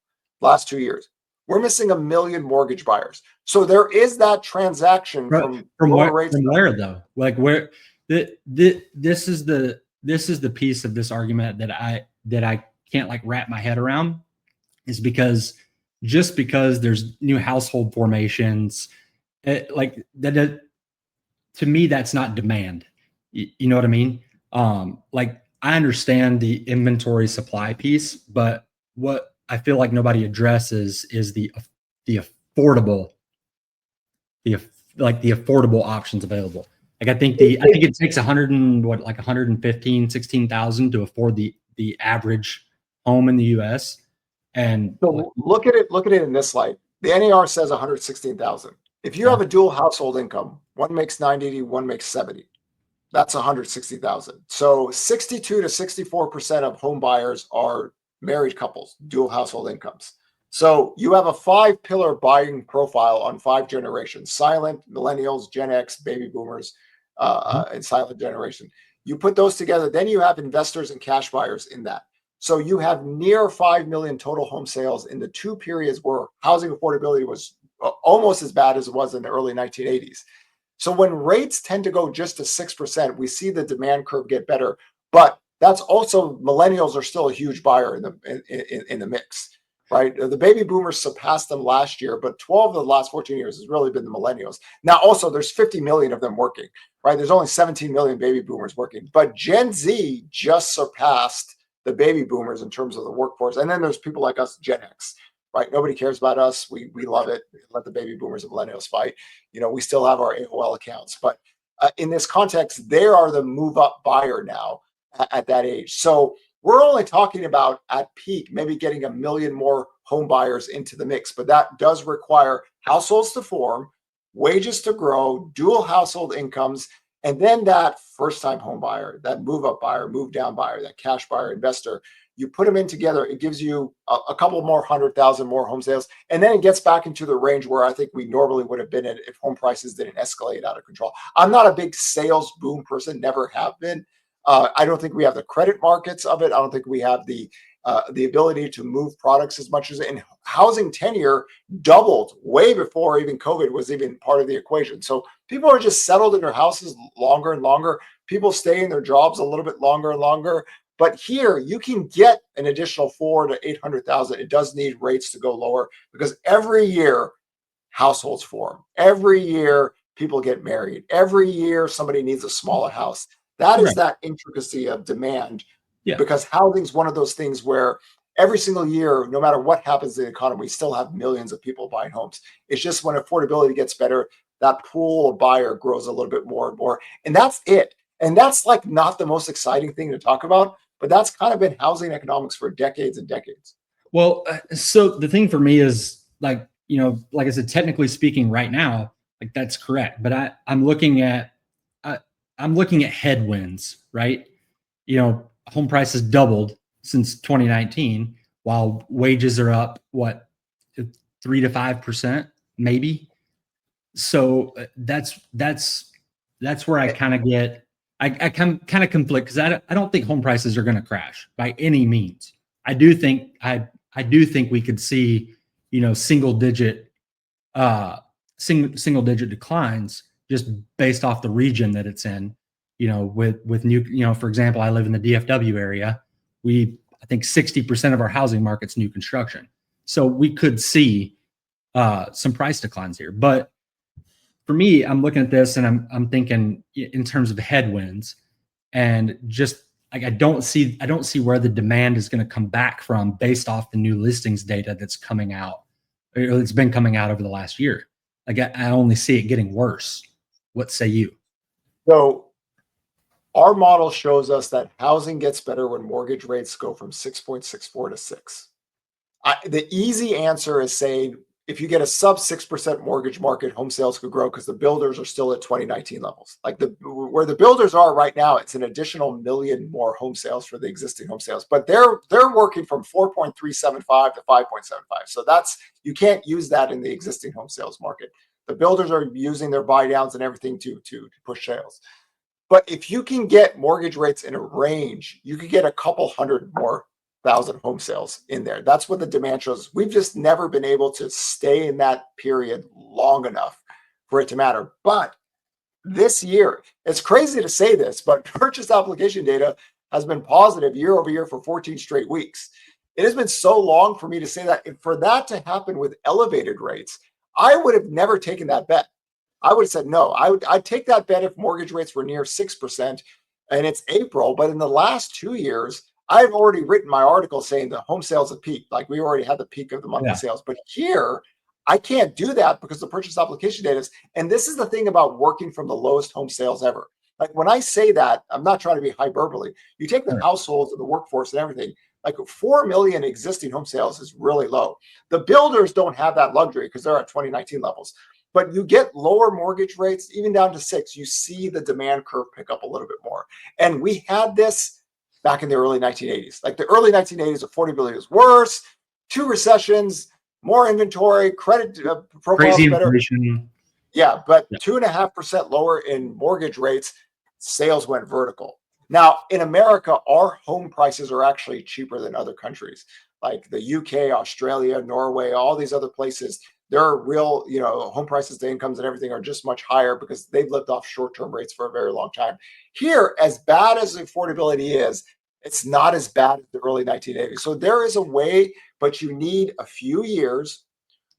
Last 2 years, we're missing 1 million mortgage buyers. So there is that transaction from lower rates. From where though? Like where? This is the piece of this argument that I can't like wrap my head around, is because just because there's new household formations, like that, to me, that's not demand. You know what I mean? Like, I understand the inventory supply piece, but what I feel like nobody addresses is the affordable, the affordable options available. Like, I think it takes 116,000 to afford the average home in the US. And so look at it in this light. The NAR says 116,000. If you have a dual household income, one makes 980, one makes 70. That's 160,000. So 62 to 64% of home buyers are married couples, dual household incomes. So you have a 5-pillar buying profile on 5 generations: silent, millennials, Gen X, baby boomers, and silent generation. You put those together, then you have investors and cash buyers in that. So you have near 5 million total home sales in the 2 periods where housing affordability was almost as bad as it was in the early 1980s. So when rates tend to go just to 6%, we see the demand curve get better. But that's also, millennials are still a huge buyer in the mix, right? The baby boomers surpassed them last year, but 12 of the last 14 years has really been the millennials. Now, also, there's 50 million of them working, right? There's only 17 million baby boomers working, but Gen Z just surpassed the baby boomers in terms of the workforce. And then there's people like us, Gen X, right? Nobody cares about us. We love it. Let the baby boomers and millennials fight. We still have our AOL accounts, but in this context, they are the move up buyer now at that age. So we're only talking about at peak, maybe getting 1 million more home buyers into the mix, but that does require households to form, wages to grow, dual household incomes, and then that first time home buyer, that move up buyer, move down buyer, that cash buyer, investor. You put them in together, it gives you a couple more 100,000 more home sales. And then it gets back into the range where I think we normally would have been in if home prices didn't escalate out of control. I'm not a big sales boom person, never have been. I don't think we have the credit markets of it. I don't think we have the ability to move products as much as in housing tenure doubled way before even COVID was even part of the equation. So people are just settled in their houses longer and longer. People stay in their jobs a little bit longer and longer. But here you can get an additional 400 to 800,000. It does need rates to go lower because every year households form. Every year people get married. Every year somebody needs a smaller house. That is Right. that intricacy of demand. Yeah. Because housing is one of those things where every single year, no matter what happens in the economy, we still have millions of people buying homes. It's just when affordability gets better, that pool of buyer grows a little bit more and more. And that's it. And that's like not the most exciting thing to talk about, but that's kind of been housing economics for decades and decades. Well, so the thing for me is like, like I said, technically speaking right now, like that's correct. But I'm looking at, I'm looking at headwinds, right? Home prices doubled since 2019, while wages are up, what, 3 to 5%, maybe. So that's where I kind of get, I kind of conflict because I don't think home prices are going to crash by any means. I do think we could see, single digit declines just based off the region that it's in. With new, for example, I live in the DFW area. I think 60% of our housing market's new construction. So we could see some price declines here. But for me, I'm looking at this and I'm thinking in terms of headwinds, and just like I don't see where the demand is going to come back from based off the new listings data that's coming out, or it's been coming out over the last year. Like I only see it getting worse. What say you? So our model shows us that housing gets better when mortgage rates go from 6.64 to 6. The easy answer is saying if you get a sub 6% mortgage market, home sales could grow because the builders are still at 2019 levels. Like where the builders are right now, it's an additional million more home sales for the existing home sales, but they're working from 4.375 to 5.75. So you can't use that in the existing home sales market. The builders are using their buy downs and everything to push sales. But if you can get mortgage rates in a range, you could get a couple hundred more thousand home sales in there. That's what the demand shows. We've just never been able to stay in that period long enough for it to matter. But this year, it's crazy to say this, but purchase application data has been positive year over year for 14 straight weeks. It has been so long for me to say that. For that to happen with elevated rates, I would have never taken that bet. I would have said no. I'd take that bet if mortgage rates were near 6% and it's April. But in the last 2 years, I've already written my article saying the home sales have peaked. Like we already had the peak of the monthly sales. But here, I can't do that because the purchase application data is, and this is the thing about working from the lowest home sales ever. Like when I say that, I'm not trying to be hyperbole. You take the households and the workforce and everything, like 4 million existing home sales is really low. The builders don't have that luxury because they're at 2019 levels. but you get lower mortgage rates, even down to 6, you see the demand curve pick up a little bit more. And we had this back in the early 1980s. Like the early 1980s, affordability was worse, 2 recessions, more inventory, credit profiles Crazy better. inflation. Yeah, but Yeah. 2.5% lower in mortgage rates, sales went vertical. Now, in America, our home prices are actually cheaper than other countries like the UK, Australia, Norway, all these other places. Their real, home prices to incomes and everything are just much higher because they've lived off short-term rates for a very long time. Here, as bad as affordability is, it's not as bad as the early 1980s. So there is a way, but you need a few years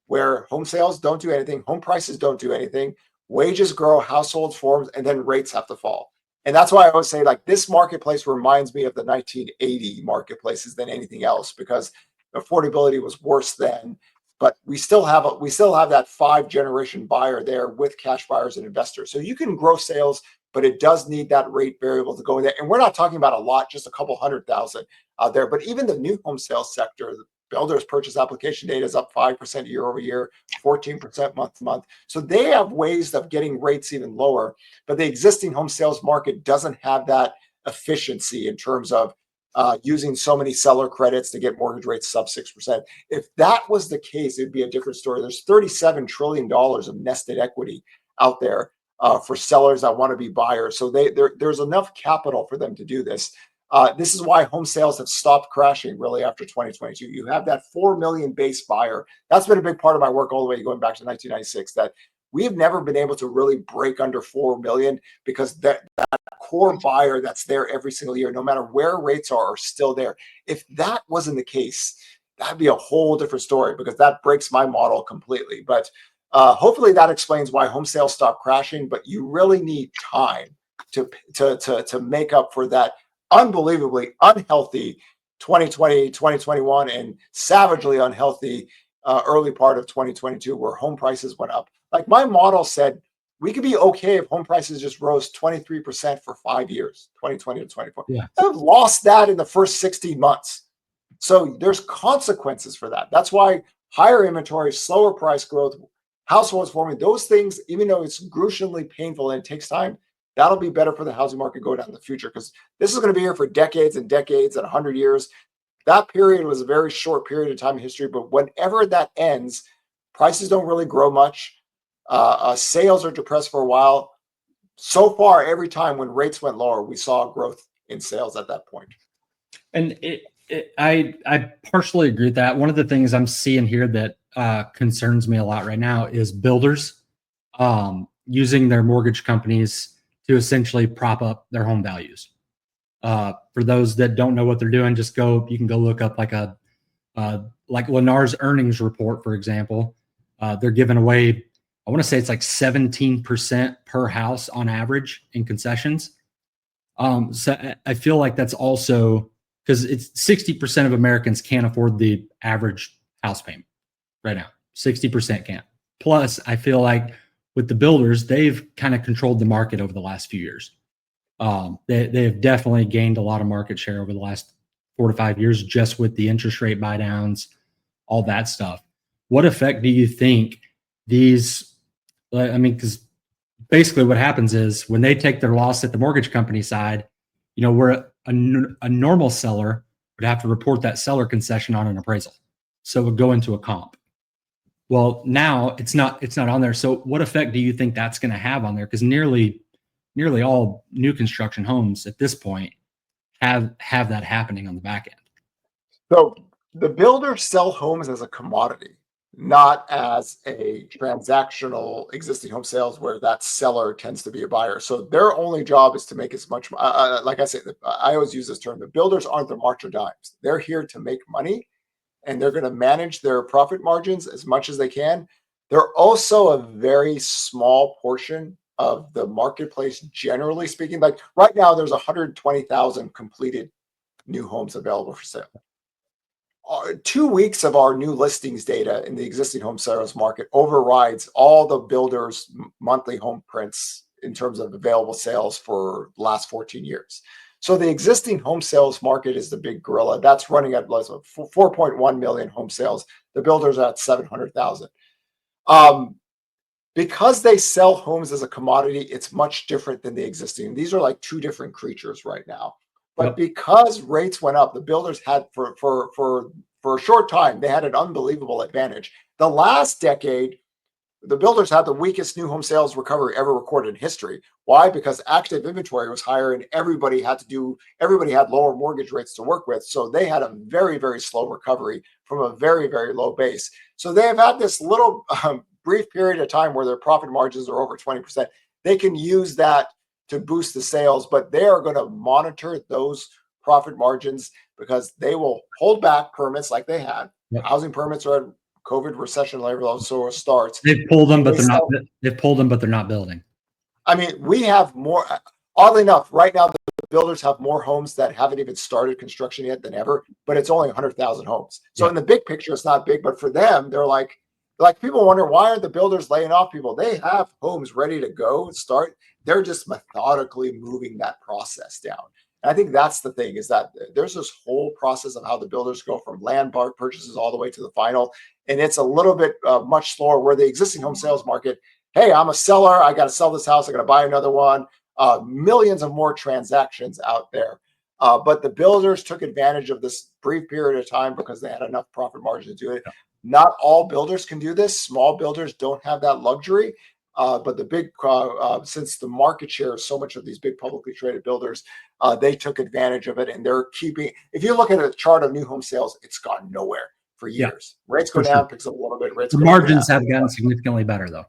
where home sales don't do anything, home prices don't do anything, wages grow, households form, and then rates have to fall. And that's why I always say, like, this marketplace reminds me of the 1980 marketplaces than anything else, because affordability was worse then. But we still have that 5-generation buyer there with cash buyers and investors. So you can grow sales, but it does need that rate variable to go in there. And we're not talking about a lot, just a couple 100,000 out there. But even the new home sales sector, builders purchase application data is up 5% year over year, 14% month to month. So they have ways of getting rates even lower, but the existing home sales market doesn't have that efficiency in terms of using so many seller credits to get mortgage rates sub 6%. If that was the case, it'd be a different story. There's $37 trillion of nested equity out there for sellers that want to be buyers. So there's enough capital for them to do this. This is why home sales have stopped crashing really after 2022. You have that 4 million base buyer. That's been a big part of my work all the way going back to 1996, that we've never been able to really break under 4 million because that core buyer that's there every single year, no matter where rates are still there. If that wasn't the case, that'd be a whole different story because that breaks my model completely. But hopefully that explains why home sales stopped crashing, but you really need time to make up for that unbelievably unhealthy 2020, 2021, and savagely unhealthy early part of 2022 where home prices went up. Like my model said, we could be okay if home prices just rose 23% for 5 years, 2020 to 24. Yeah. I've lost that in the first 16 months. So there's consequences for that. That's why higher inventory, slower price growth, households forming, those things, even though it's gruesomely painful and it takes time, that'll be better for the housing market going down in the future because this is going to be here for decades and decades and 100 years. That period was a very short period of time in history, but whenever that ends, prices don't really grow much. Sales are depressed for a while. So far, every time when rates went lower, we saw growth in sales at that point. And I partially agree with that. One of the things I'm seeing here that concerns me a lot right now is builders using their mortgage companies to essentially prop up their home values. For those that don't know what they're doing, you can go look up like Lennar's earnings report, for example. They're giving away, I want to say it's like 17% per house on average in concessions. So I feel like that's also because it's 60% of Americans can't afford the average house payment right now. 60% can't. Plus, I feel like with the builders, they've kind of controlled the market over the last few years. They have definitely gained a lot of market share over the last 4 to 5 years, just with the interest rate buy downs, all that stuff. What effect do you think these, because basically what happens is when they take their loss at the mortgage company side, where a normal seller would have to report that seller concession on an appraisal. So it would go into a comp. Well, now it's not on there. So what effect do you think that's going to have on there? Because nearly all new construction homes at this point have that happening on the back end. So the builders sell homes as a commodity, not as a transactional existing home sales where that seller tends to be a buyer. So their only job is to make as much, like I said, I always use this term, the builders aren't the march of dimes. They're here to make money and they're going to manage their profit margins as much as they can. They're also a very small portion of the marketplace, generally speaking. Like right now, there's 120,000 completed new homes available for sale. 2 weeks of our new listings data in the existing home sales market overrides all the builders' monthly home prints in terms of available sales for the last 14 years. So the existing home sales market is the big gorilla. That's running at 4.1 million home sales. The builders are at 700,000. because they sell homes as a commodity, it's much different than the existing. These are like two different creatures right now. But Yep. because rates went up, the builders had for a short time, they had an unbelievable advantage. The last decade, the builders had the weakest new home sales recovery ever recorded in history. Why? Because active inventory was higher and everybody had lower mortgage rates to work with. So they had a very, very slow recovery from a very, very low base. So they have had this little brief period of time where their profit margins are over 20%. They can use that to boost the sales, but they are going to monitor those profit margins because they will hold back permits like they had. Yep. Housing permits are at COVID recession level, so it starts. They've pulled them, but they're not. They've pulled them, but they're not building. I mean, we have more. Oddly enough, right now the builders have more homes that haven't even started construction yet than ever, but it's only 100,000 homes. So in the big picture, it's not big, but for them, they're like people wonder why aren't the builders laying off people? They have homes ready to go and start. They're just methodically moving that process down. And I think that's the thing, is that there's this whole process of how the builders go from land bar purchases all the way to the final. And it's a little bit much slower, where the existing home sales market, hey, I'm a seller, I got to sell this house, I got to buy another one. Millions of more transactions out there. But the builders took advantage of this brief period of time because they had enough profit margin to do it. Not all builders can do this. Small builders don't have that luxury. But the big, since the market share of so much of these big publicly traded builders, they took advantage of it, and they're keeping. If you look at a chart of new home sales, it's gone nowhere for years. Rates go down, picks up a little bit. Rates the margins have gotten significantly better, though.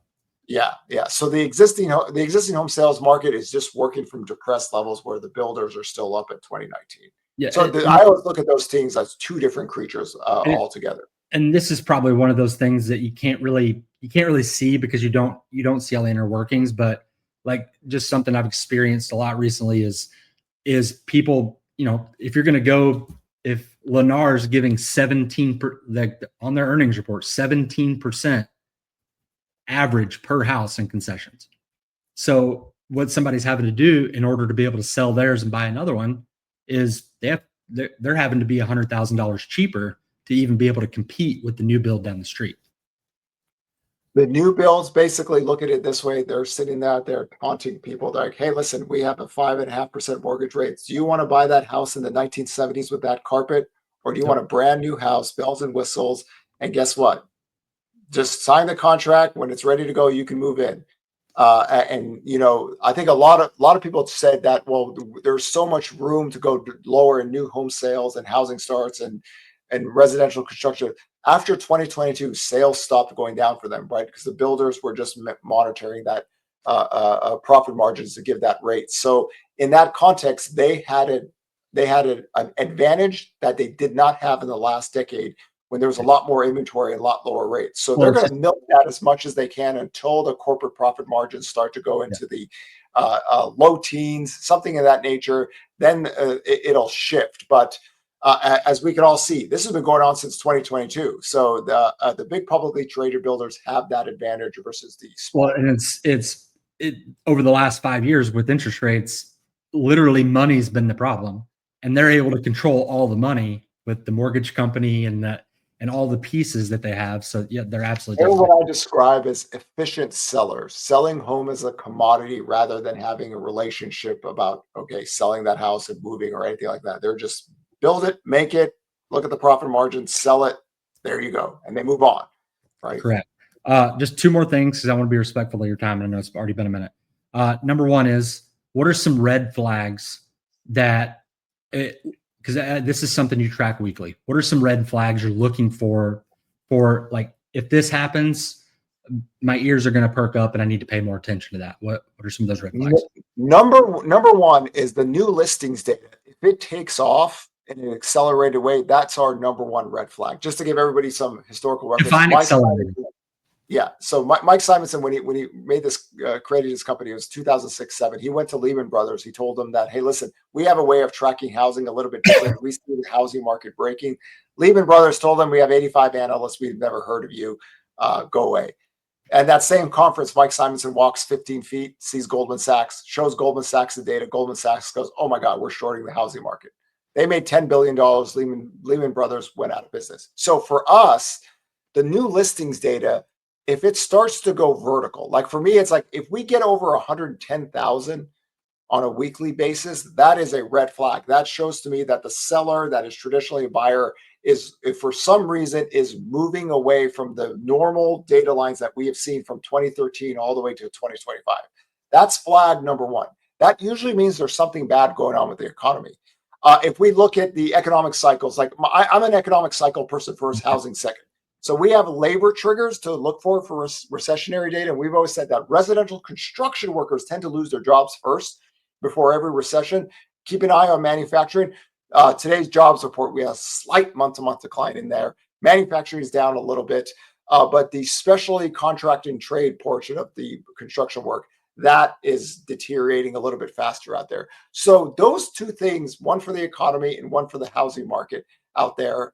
Yeah. So the existing home sales market is just working from depressed levels, where the builders are still up at 2019. Yeah. So I always look at those things as two different creatures altogether. And this is probably one of those things that you can't really see because you don't see all the inner workings. But like, just something I've experienced a lot recently is people, if you're going to go, if Lennar's giving 17 on their earnings report, 17% average per house in concessions. So what somebody's having to do in order to be able to sell theirs and buy another one is they're having to be $100,000 cheaper to even be able to compete with the new build down the street. The new builds basically look at it this way. They're sitting out there taunting people. They're like, hey, listen, we have a 5.5% mortgage rate. Do you want to buy that house in the 1970s with that carpet? Or do you want a brand new house, bells and whistles? And guess what? Just sign the contract. When it's ready to go, you can move in. I think a lot of people said that, well, there's so much room to go lower in new home sales and housing starts and residential construction. After 2022, sales stopped going down for them, right? Because the builders were just monitoring that profit margins to give that rate. So in that context, they had an advantage that they did not have in the last decade, when there was a lot more inventory and a lot lower rates. So they're going to milk that as much as they can until the corporate profit margins start to go into the low teens, something of that nature. Then it'll shift. But as we can all see, this has been going on since 2022. So the big publicly traded builders have that advantage versus the small. Well, and it's over the last 5 years with interest rates, literally money's been the problem, and they're able to control all the money with the mortgage company and all the pieces that they have. So yeah, they're absolutely. They're what I describe as efficient sellers, selling home as a commodity rather than having a relationship about, okay, selling that house and moving or anything like that. They're just build it, make it, look at the profit margin, sell it. There you go. And they move on. Right. Correct. Just two more things, because I want to be respectful of your time. I know it's already been a minute. Number one is, what are some red flags that, because this is something you track weekly. What are some red flags you're looking for like, if this happens, my ears are going to perk up and I need to pay more attention to that? What are some of those red flags? Number one is the new listings data. If it takes off in an accelerated way, that's our number one red flag. Just to give everybody some historical reference. Define accelerated. Yeah. So Mike Simonson, when he made this, created his company, it was 2006-07. He went to Lehman Brothers. He told them that, hey, listen, we have a way of tracking housing a little bit different. We see the housing market breaking. Lehman Brothers told them, we have 85 analysts. We've never heard of you. Go away. And that same conference, Mike Simonson walks 15 feet, sees Goldman Sachs, shows Goldman Sachs the data. Goldman Sachs goes, oh my God, we're shorting the housing market. They made $10 billion. Lehman Brothers went out of business. So for us, the new listings data if it starts to go vertical, like for me, it's like if we get over 110,000 on a weekly basis, that is a red flag. That shows to me that the seller that is traditionally a buyer is, if for some reason, is moving away from the normal data lines that we have seen from 2013 all the way to 2025. That's flag number one. That usually means there's something bad going on with the economy. If we look at the economic cycles, like I'm an economic cycle person first, housing second. So we have labor triggers to look for recessionary data. And we've always said that residential construction workers tend to lose their jobs first before every recession. Keep an eye on manufacturing. Today's jobs report, we have a slight month-to-month decline in there. Manufacturing is down a little bit, but the specialty contract and trade portion of the construction work, that is deteriorating a little bit faster out there. So those two things, one for the economy and one for the housing market out there.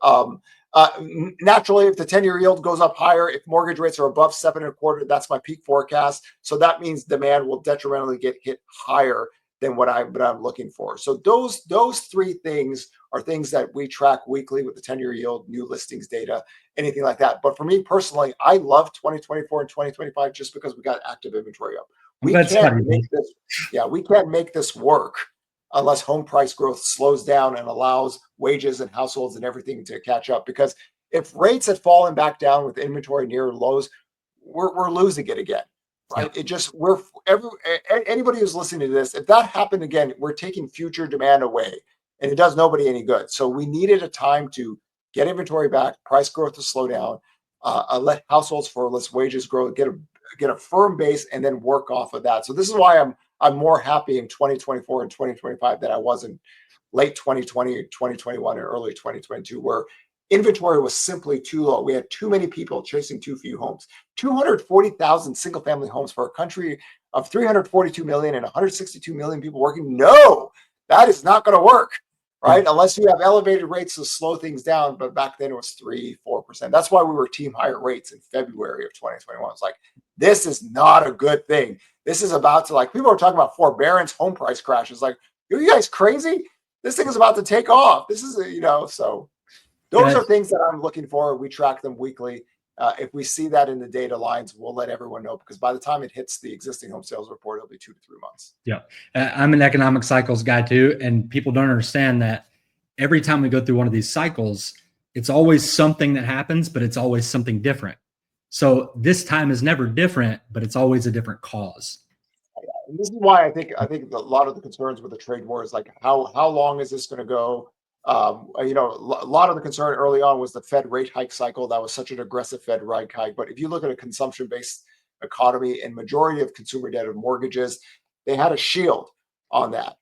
Naturally, if the 10-year yield goes up higher, if mortgage rates are above 7.25, that's my peak forecast. So that means demand will detrimentally get hit higher than what I'm looking for. So those three things are things that we track weekly with the 10-year yield, new listings data, anything like that. But for me personally, I love 2024 and 2025 just because we got active inventory up. We can't make this, we can't make this work unless home price growth slows down and allows wages and households and everything to catch up. Because if rates had fallen back down with inventory near lows, we're losing it again. Right. Yeah. It just, anybody who's listening to this, if that happened again, we're taking future demand away and it does nobody any good. So we needed a time to get inventory back, price growth to slow down, let households for less wages grow, get a firm base and then work off of that. So this is why I'm more happy in 2024 and 2025 than I was in late 2020, 2021, and early 2022, where inventory was simply too low. We had too many people chasing too few homes. 240,000 single-family homes for a country of 342 million and 162 million people working. No, that is not going to work, right? Unless you have elevated rates to slow things down. But back then it was 3-4%. That's why we were team higher rates in February of 2021. It's like, this is not a good thing. This is about to, like, people are talking about forbearance home price crashes. Like, are you guys crazy? This thing is about to take off. This is, so those are things that I'm looking for. We track them weekly. If we see that in the data lines, we'll let everyone know, because by the time it hits the existing home sales report, it'll be 2 to 3 months. Yeah. I'm an economic cycles guy too. And people don't understand that every time we go through one of these cycles, it's always something that happens, but it's always something different. So this time is never different, but it's always a different cause. And this is why I think a lot of the concerns with the trade war is like, how long is this going to go? A lot of the concern early on was the Fed rate hike cycle. That was such an aggressive Fed rate hike. But if you look at a consumption-based economy and majority of consumer debt of mortgages, they had a shield on that,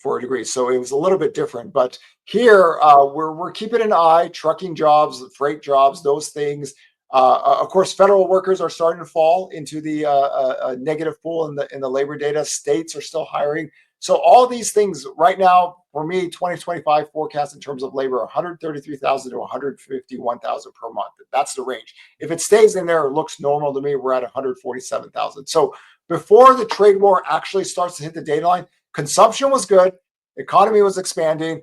for a degree. So it was a little bit different. But here we're keeping an eye, trucking jobs, freight jobs, those things. Of course, federal workers are starting to fall into the negative pool in the labor data. States are still hiring. So all these things right now, for me, 2025 forecast in terms of labor, 133,000 to 151,000 per month. That's the range. If it stays in there, it looks normal to me. We're at 147,000. So before the trade war actually starts to hit the data line, consumption was good. Economy was expanding.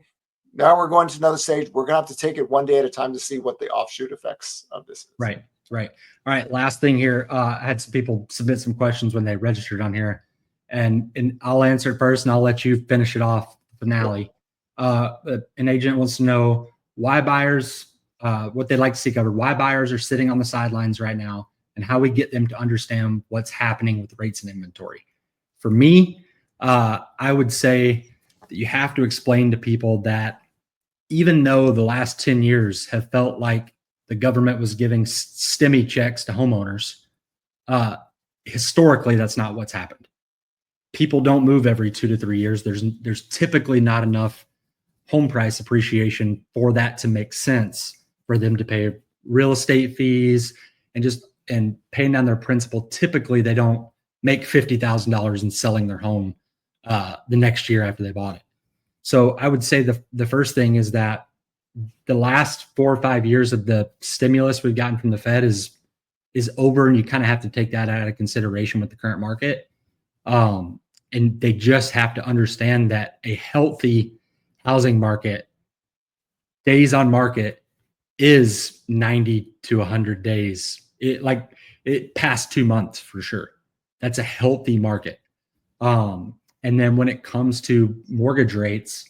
Now we're going to another stage. We're going to have to take it one day at a time to see what the offshoot effects of this is. Right. All right. Last thing here. I had some people submit some questions when they registered on here. And I'll answer it first, and I'll let you finish it off. Finale. An agent wants to know why buyers, what they'd like to see covered, why buyers are sitting on the sidelines right now, and how we get them to understand what's happening with rates and inventory. For me, I would say that you have to explain to people that even though the last 10 years have felt like the government was giving stimmy checks to homeowners, historically, that's not what's happened. People don't move every 2 to 3 years. There's typically not enough home price appreciation for that to make sense for them to pay real estate fees and paying down their principal. Typically, they don't make $50,000 in selling their home the next year after they bought it. So I would say the first thing is that the last 4 or 5 years of the stimulus we've gotten from the Fed is over, and you kind of have to take that out of consideration with the current market. And they just have to understand that a healthy housing market, days on market, is 90 to 100 days. it past 2 months for sure. That's a healthy market. And then when it comes to mortgage rates,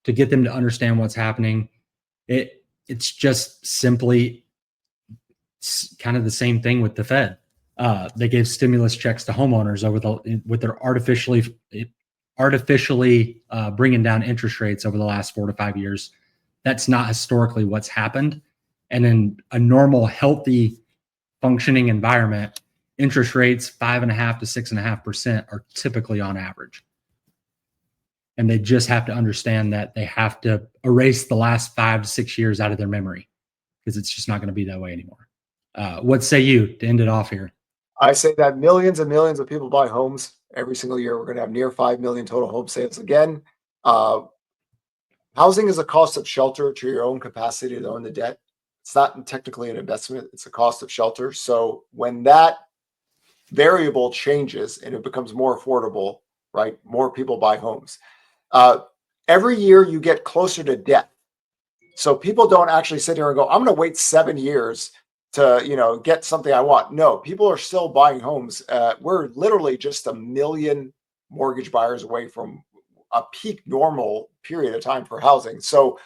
to get them to understand what's happening, it's just simply kind of the same thing with the Fed. They gave stimulus checks to homeowners with their artificially bringing down interest rates over the last 4 to 5 years. That's not historically what's happened. And in a normal, healthy, functioning environment, interest rates 5.5% to 6.5% are typically on average. And they just have to understand that they have to erase the last 5 to 6 years out of their memory, because it's just not going to be that way anymore. What say you to end it off here? I say that millions and millions of people buy homes every single year. We're going to have near 5 million total home sales again. Housing is a cost of shelter to your own capacity to own the debt. It's not technically an investment. It's a cost of shelter. So when that variable changes and it becomes more affordable, right, more people buy homes. Every year you get closer to death. So people don't actually sit here and go, I'm going to wait 7 years to, get something I want. No, people are still buying homes. We're literally just 1 million mortgage buyers away from a peak normal period of time for housing. So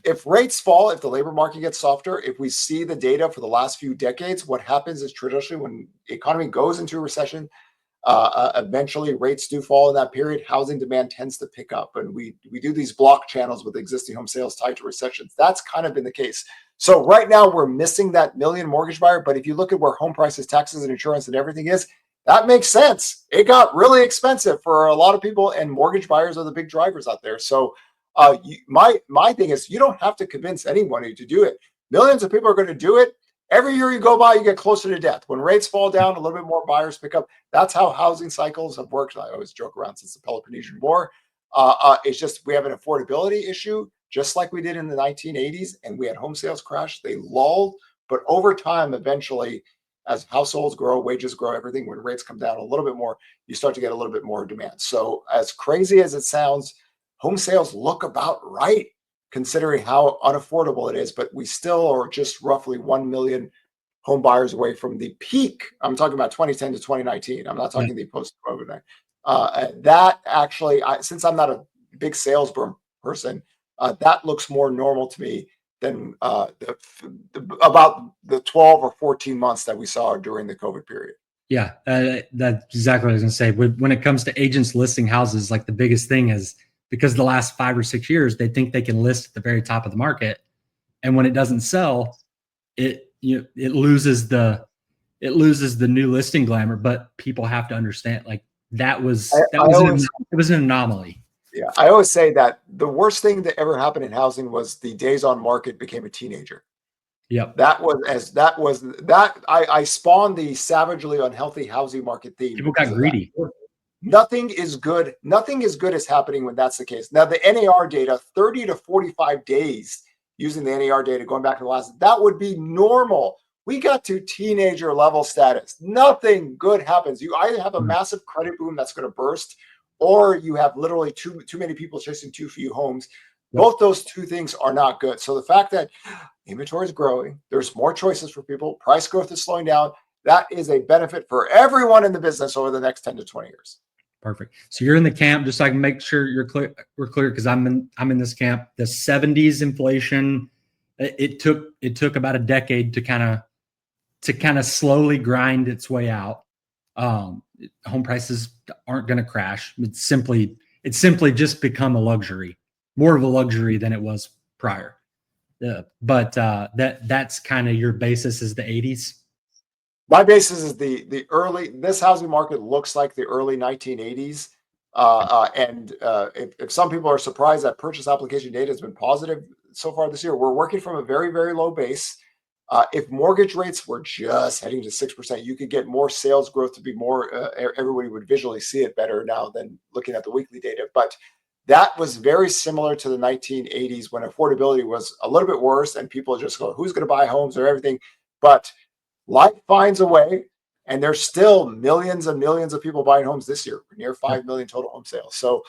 if rates fall, if the labor market gets softer, if we see the data for the last few decades, what happens is traditionally when the economy goes into a recession, eventually rates do fall in that period. Housing demand tends to pick up, and we do these block channels with existing home sales tied to recessions. That's kind of been the case. So right now we're missing that million mortgage buyer. But if you look at where home prices, taxes, and insurance and everything is, that makes sense. It got really expensive for a lot of people, and mortgage buyers are the big drivers out there. So my thing is, you don't have to convince anybody to do it. Millions of people are going to do it. Every year you go by, you get closer to death. When rates fall down, a little bit more buyers pick up. That's how housing cycles have worked. I always joke around since the Peloponnesian War. It's just we have an affordability issue, just like we did in the 1980s, and we had home sales crash. They lulled, but over time, eventually, as households grow, wages grow, everything, when rates come down a little bit more, you start to get a little bit more demand. So as crazy as it sounds, home sales look about right, considering how unaffordable it is, but we still are just roughly 1 million home buyers away from the peak. I'm talking about 2010 to 2019. I'm not talking the post-COVID. That actually, since I'm not a big sales person, that looks more normal to me than about the 12 or 14 months that we saw during the COVID period. Yeah, that's exactly what I was going to say. When it comes to agents listing houses, like the biggest thing is, because the last 5 or 6 years, they think they can list at the very top of the market, and when it doesn't sell, it loses the new listing glamour. But people have to understand, like it was an anomaly. Yeah, I always say that the worst thing that ever happened in housing was the days on market became a teenager. Yep. I spawned the savagely unhealthy housing market theme. People got greedy. Nothing is good. Nothing is good is happening when that's the case. Now, the NAR data, 30 to 45 days using the NAR data going back to the last, that would be normal. We got to teenager level status. Nothing good happens. You either have a massive credit boom that's going to burst, or you have literally too many people chasing too few homes. Both those two things are not good. So the fact that inventory is growing, there's more choices for people, price growth is slowing down, that is a benefit for everyone in the business over the next 10 to 20 years. Perfect. So you're in the camp, just so I can make sure we're clear, because I'm in this camp. The 70s inflation, it took about a decade to kind of slowly grind its way out. Home prices aren't going to crash. It's simply just become a luxury, more of a luxury than it was prior. But that's kind of your basis is the 80s. My basis is the early. This housing market looks like the early 1980s. And if some people are surprised that purchase application data has been positive so far this year, we're working from a very, very low base. If mortgage rates were just heading to 6%, you could get more sales growth to be more, everybody would visually see it better now than looking at the weekly data. But that was very similar to the 1980s when affordability was a little bit worse and people just go, who's going to buy homes or everything? But life finds a way, and there's still millions and millions of people buying homes this year, near 5 million total home sales. So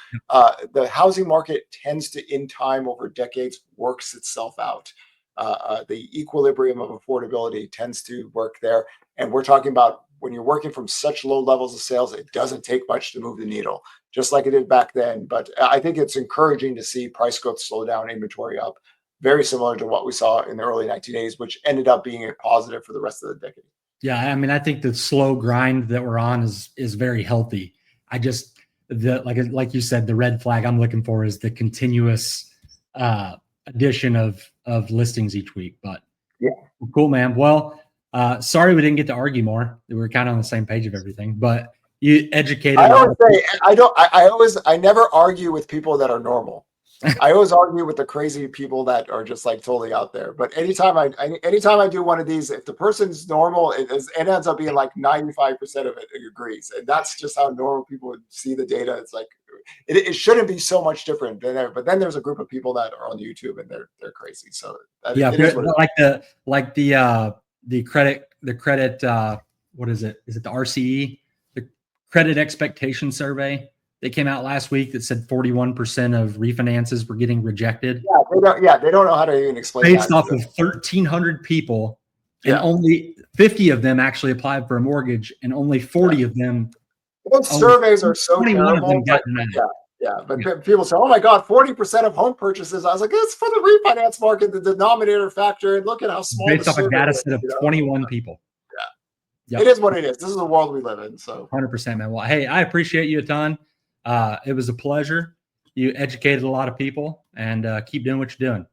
the housing market tends to, in time over decades, works itself out. The equilibrium of affordability tends to work there. And we're talking about when you're working from such low levels of sales, it doesn't take much to move the needle, just like it did back then. But I think it's encouraging to see price growth slow down, inventory up, very similar to what we saw in the early 1980s, which ended up being a positive for the rest of the decade. Yeah, I mean, I think the slow grind that we're on is very healthy. I just like you said, the red flag I'm looking for is the continuous addition of listings each week. But yeah, cool, man. Well, sorry we didn't get to argue more. We were kind of on the same page of everything, but you educated. I always say I never argue with people that are normal. I always argue with the crazy people that are just like totally out there. But anytime I do one of these, if the person's normal, it ends up being like 95% of it agrees, and that's just how normal people would see the data. It's like it shouldn't be so much different than there. But then there's a group of people that are on YouTube and they're crazy. So yeah, the credit what is it? Is it the RCE, the credit expectation survey? They came out last week that said 41% of refinances were getting rejected. They don't know how to even explain based off of 1,300 people, and only 50 of them actually applied for a mortgage, and only 40 of them. Those surveys are so terrible. But people say, "Oh my God, 40% of home purchases." I was like, "It's for the refinance market, the denominator factor, and look at how small." Based off a data set of 21 people. Yeah, It is what it is. This is the world we live in. So 100%, man. Well, hey, I appreciate you a ton. It was a pleasure. You educated a lot of people, and keep doing what you're doing.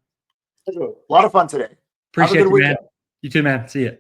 A lot of fun today. Appreciate you, man. You too, man. See you.